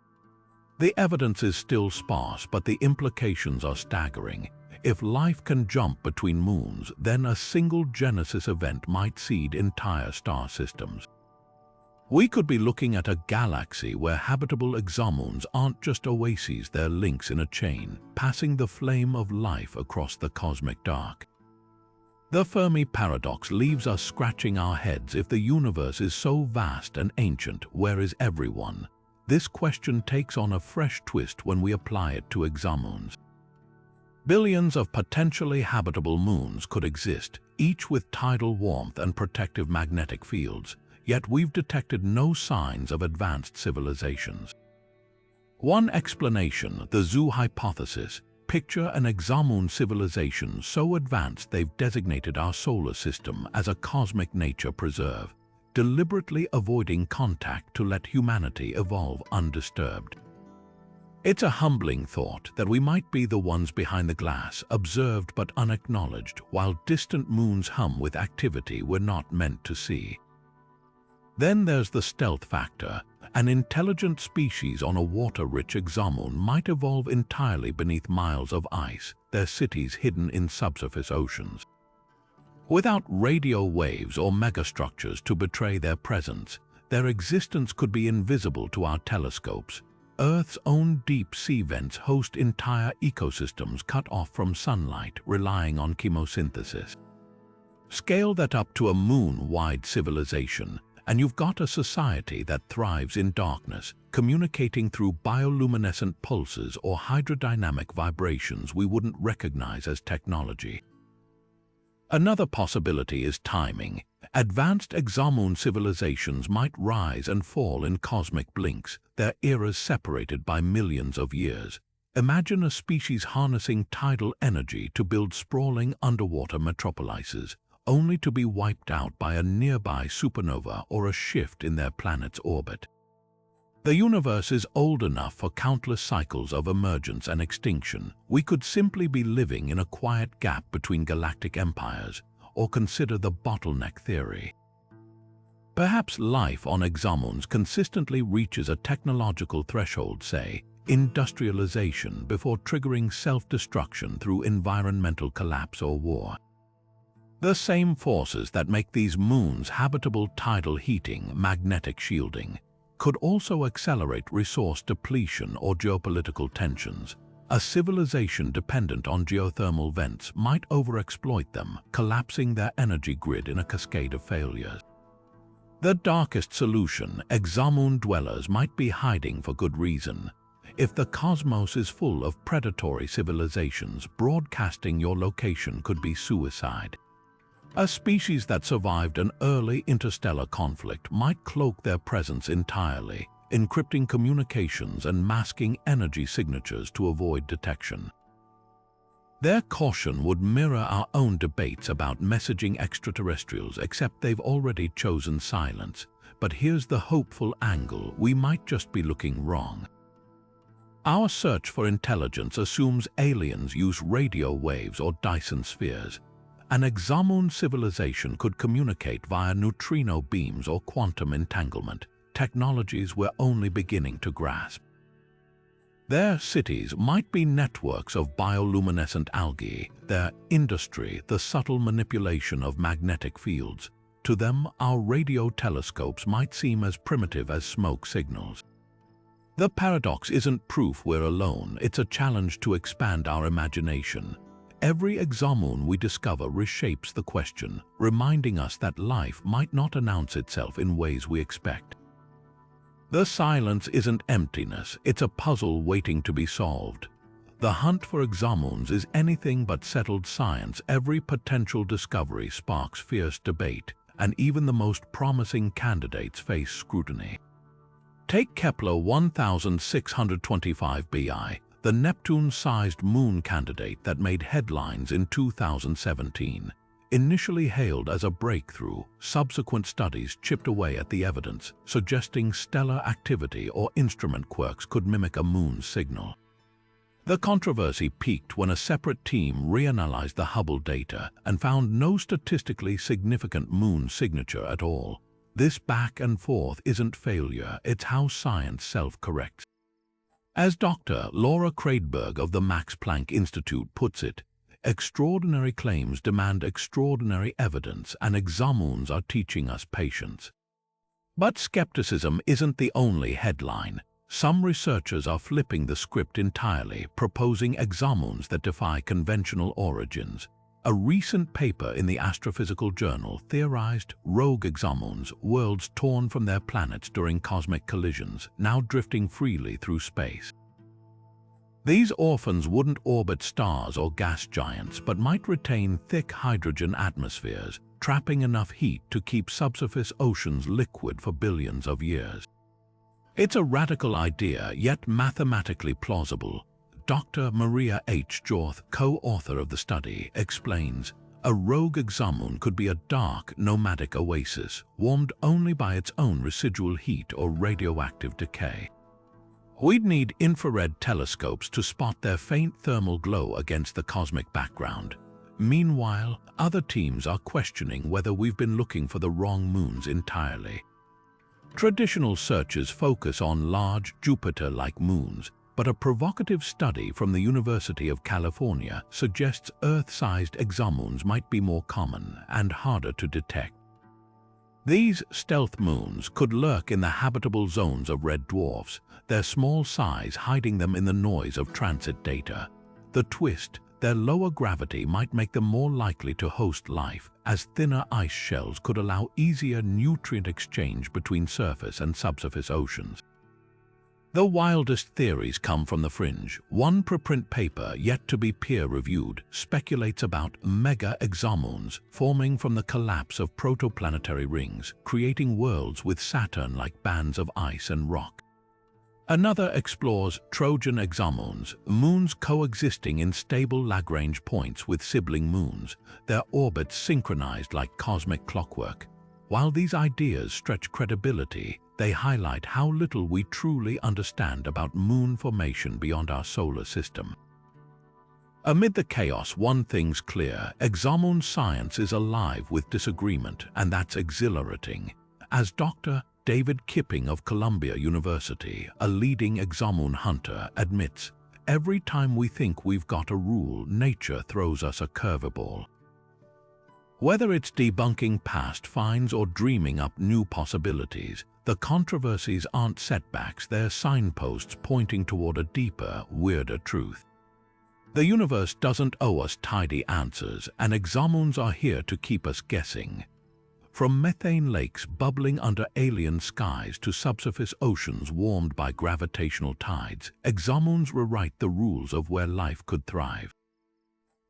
The evidence is still sparse, but the implications are staggering. If life can jump between moons, then a single genesis event might seed entire star systems. We could be looking at a galaxy where habitable exomoons aren't just oases, they're links in a chain, passing the flame of life across the cosmic dark. The Fermi paradox leaves us scratching our heads. If the universe is so vast and ancient, where is everyone? This question takes on a fresh twist when we apply it to exomoons. Billions of potentially habitable moons could exist, each with tidal warmth and protective magnetic fields, yet we've detected no signs of advanced civilizations. One explanation, the zoo hypothesis. Picture an exomoon civilization so advanced they've designated our solar system as a cosmic nature preserve, deliberately avoiding contact to let humanity evolve undisturbed. It's a humbling thought that we might be the ones behind the glass, observed but unacknowledged, while distant moons hum with activity we're not meant to see. Then there's the stealth factor. An intelligent species on a water-rich exomoon might evolve entirely beneath miles of ice, their cities hidden in subsurface oceans. Without radio waves or megastructures to betray their presence, their existence could be invisible to our telescopes. Earth's own deep sea vents host entire ecosystems cut off from sunlight, relying on chemosynthesis. Scale that up to a moon-wide civilization, And you've got a society that thrives in darkness, communicating through bioluminescent pulses or hydrodynamic vibrations we wouldn't recognize as technology. Another possibility is timing. Advanced Exomoon civilizations might rise and fall in cosmic blinks, their eras separated by millions of years. Imagine a species harnessing tidal energy to build sprawling underwater metropolises, only to be wiped out by a nearby supernova or a shift in their planet's orbit. The universe is old enough for countless cycles of emergence and extinction. We could simply be living in a quiet gap between galactic empires, or consider the bottleneck theory. Perhaps life on Exomoons consistently reaches a technological threshold, say, industrialization, before triggering self-destruction through environmental collapse or war. The same forces that make these moons habitable, tidal heating, magnetic shielding, could also accelerate resource depletion or geopolitical tensions. A civilization dependent on geothermal vents might overexploit them, collapsing their energy grid in a cascade of failures. The darkest solution: Exomoon dwellers might be hiding for good reason. If the cosmos is full of predatory civilizations, broadcasting your location could be suicide. A species that survived an early interstellar conflict might cloak their presence entirely, encrypting communications and masking energy signatures to avoid detection. Their caution would mirror our own debates about messaging extraterrestrials, except they've already chosen silence. But here's the hopeful angle: we might just be looking wrong. Our search for intelligence assumes aliens use radio waves or Dyson spheres. An Exomoon civilization could communicate via neutrino beams or quantum entanglement, technologies we're only beginning to grasp. Their cities might be networks of bioluminescent algae, their industry the subtle manipulation of magnetic fields. To them, our radio telescopes might seem as primitive as smoke signals. The paradox isn't proof we're alone, it's a challenge to expand our imagination. Every Exomoon we discover reshapes the question, reminding us that life might not announce itself in ways we expect. The silence isn't emptiness, it's a puzzle waiting to be solved. The hunt for Exomoons is anything but settled science. Every potential discovery sparks fierce debate, and even the most promising candidates face scrutiny. Take Kepler 1625 b, the Neptune-sized moon candidate that made headlines in 2017. Initially hailed as a breakthrough, subsequent studies chipped away at the evidence, suggesting stellar activity or instrument quirks could mimic a moon's signal. The controversy peaked when a separate team reanalyzed the Hubble data and found no statistically significant moon signature at all. This back and forth isn't failure, it's how science self-corrects. As Dr. Laura Kreidberg of the Max Planck Institute puts it, extraordinary claims demand extraordinary evidence, and Exomoons are teaching us patience. But skepticism isn't the only headline. Some researchers are flipping the script entirely, proposing Exomoons that defy conventional origins. A recent paper in the Astrophysical Journal theorized rogue Exomoons, worlds torn from their planets during cosmic collisions, now drifting freely through space. These orphans wouldn't orbit stars or gas giants, but might retain thick hydrogen atmospheres, trapping enough heat to keep subsurface oceans liquid for billions of years. It's a radical idea, yet mathematically plausible. Dr. Maria H. Jorth, co-author of the study, explains, a rogue Exomoon could be a dark, nomadic oasis, warmed only by its own residual heat or radioactive decay. We'd need infrared telescopes to spot their faint thermal glow against the cosmic background. Meanwhile, other teams are questioning whether we've been looking for the wrong moons entirely. Traditional searches focus on large, Jupiter-like moons, but a provocative study from the University of California suggests Earth-sized Exomoons might be more common and harder to detect. These stealth moons could lurk in the habitable zones of red dwarfs, their small size hiding them in the noise of transit data. The twist: their lower gravity might make them more likely to host life, as thinner ice shells could allow easier nutrient exchange between surface and subsurface oceans. The wildest theories come from the fringe. One preprint paper, yet to be peer-reviewed, speculates about mega-exomoons forming from the collapse of protoplanetary rings, creating worlds with Saturn-like bands of ice and rock. Another explores Trojan exomoons, moons coexisting in stable Lagrange points with sibling moons, their orbits synchronized like cosmic clockwork. While these ideas stretch credibility, they highlight how little we truly understand about moon formation beyond our solar system. Amid the chaos, one thing's clear: exomoon science is alive with disagreement, and that's exhilarating. As Dr. David Kipping of Columbia University, a leading exomoon hunter, admits, every time we think we've got a rule, nature throws us a curveball. Whether it's debunking past finds or dreaming up new possibilities, the controversies aren't setbacks, they're signposts pointing toward a deeper, weirder truth. The universe doesn't owe us tidy answers, and exomoons are here to keep us guessing. From methane lakes bubbling under alien skies to subsurface oceans warmed by gravitational tides, exomoons rewrite the rules of where life could thrive.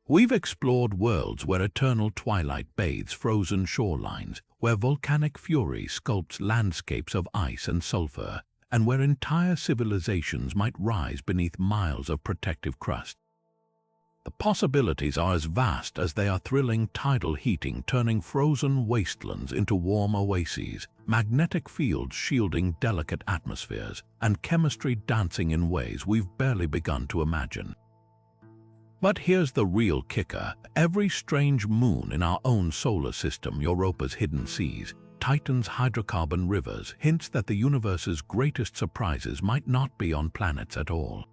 We've explored worlds where eternal twilight bathes frozen shorelines, where volcanic fury sculpts landscapes of ice and sulfur, and where entire civilizations might rise beneath miles of protective crust. The possibilities are as vast as they are thrilling: tidal heating turning frozen wastelands into warm oases, magnetic fields shielding delicate atmospheres, and chemistry dancing in ways we've barely begun to imagine. But here's the real kicker: every strange moon in our own solar system, Europa's hidden seas, Titan's hydrocarbon rivers, hints that the universe's greatest surprises might not be on planets at all.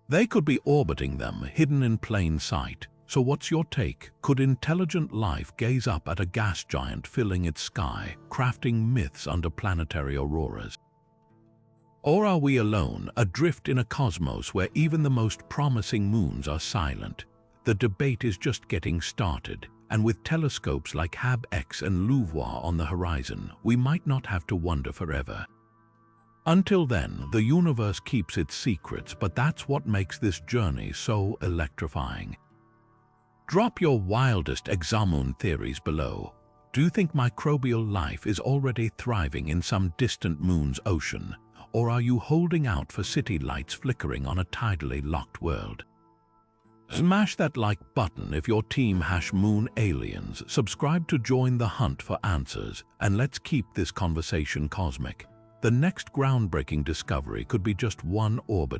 They could be orbiting them, hidden in plain sight. So what's your take? Could intelligent life gaze up at a gas giant filling its sky, crafting myths under planetary auroras? Or are we alone, adrift in a cosmos where even the most promising moons are silent? The debate is just getting started, and with telescopes like HabX and LUVOIR on the horizon, we might not have to wonder forever. Until then, the universe keeps its secrets, but that's what makes this journey so electrifying. Drop your wildest exomoon theories below. Do you think microbial life is already thriving in some distant moon's ocean? Or are you holding out for city lights flickering on a tidally locked world? Smash that like button if your team #moon aliens, subscribe to join the hunt for answers, and let's keep this conversation cosmic. The next groundbreaking discovery could be just one orbit away.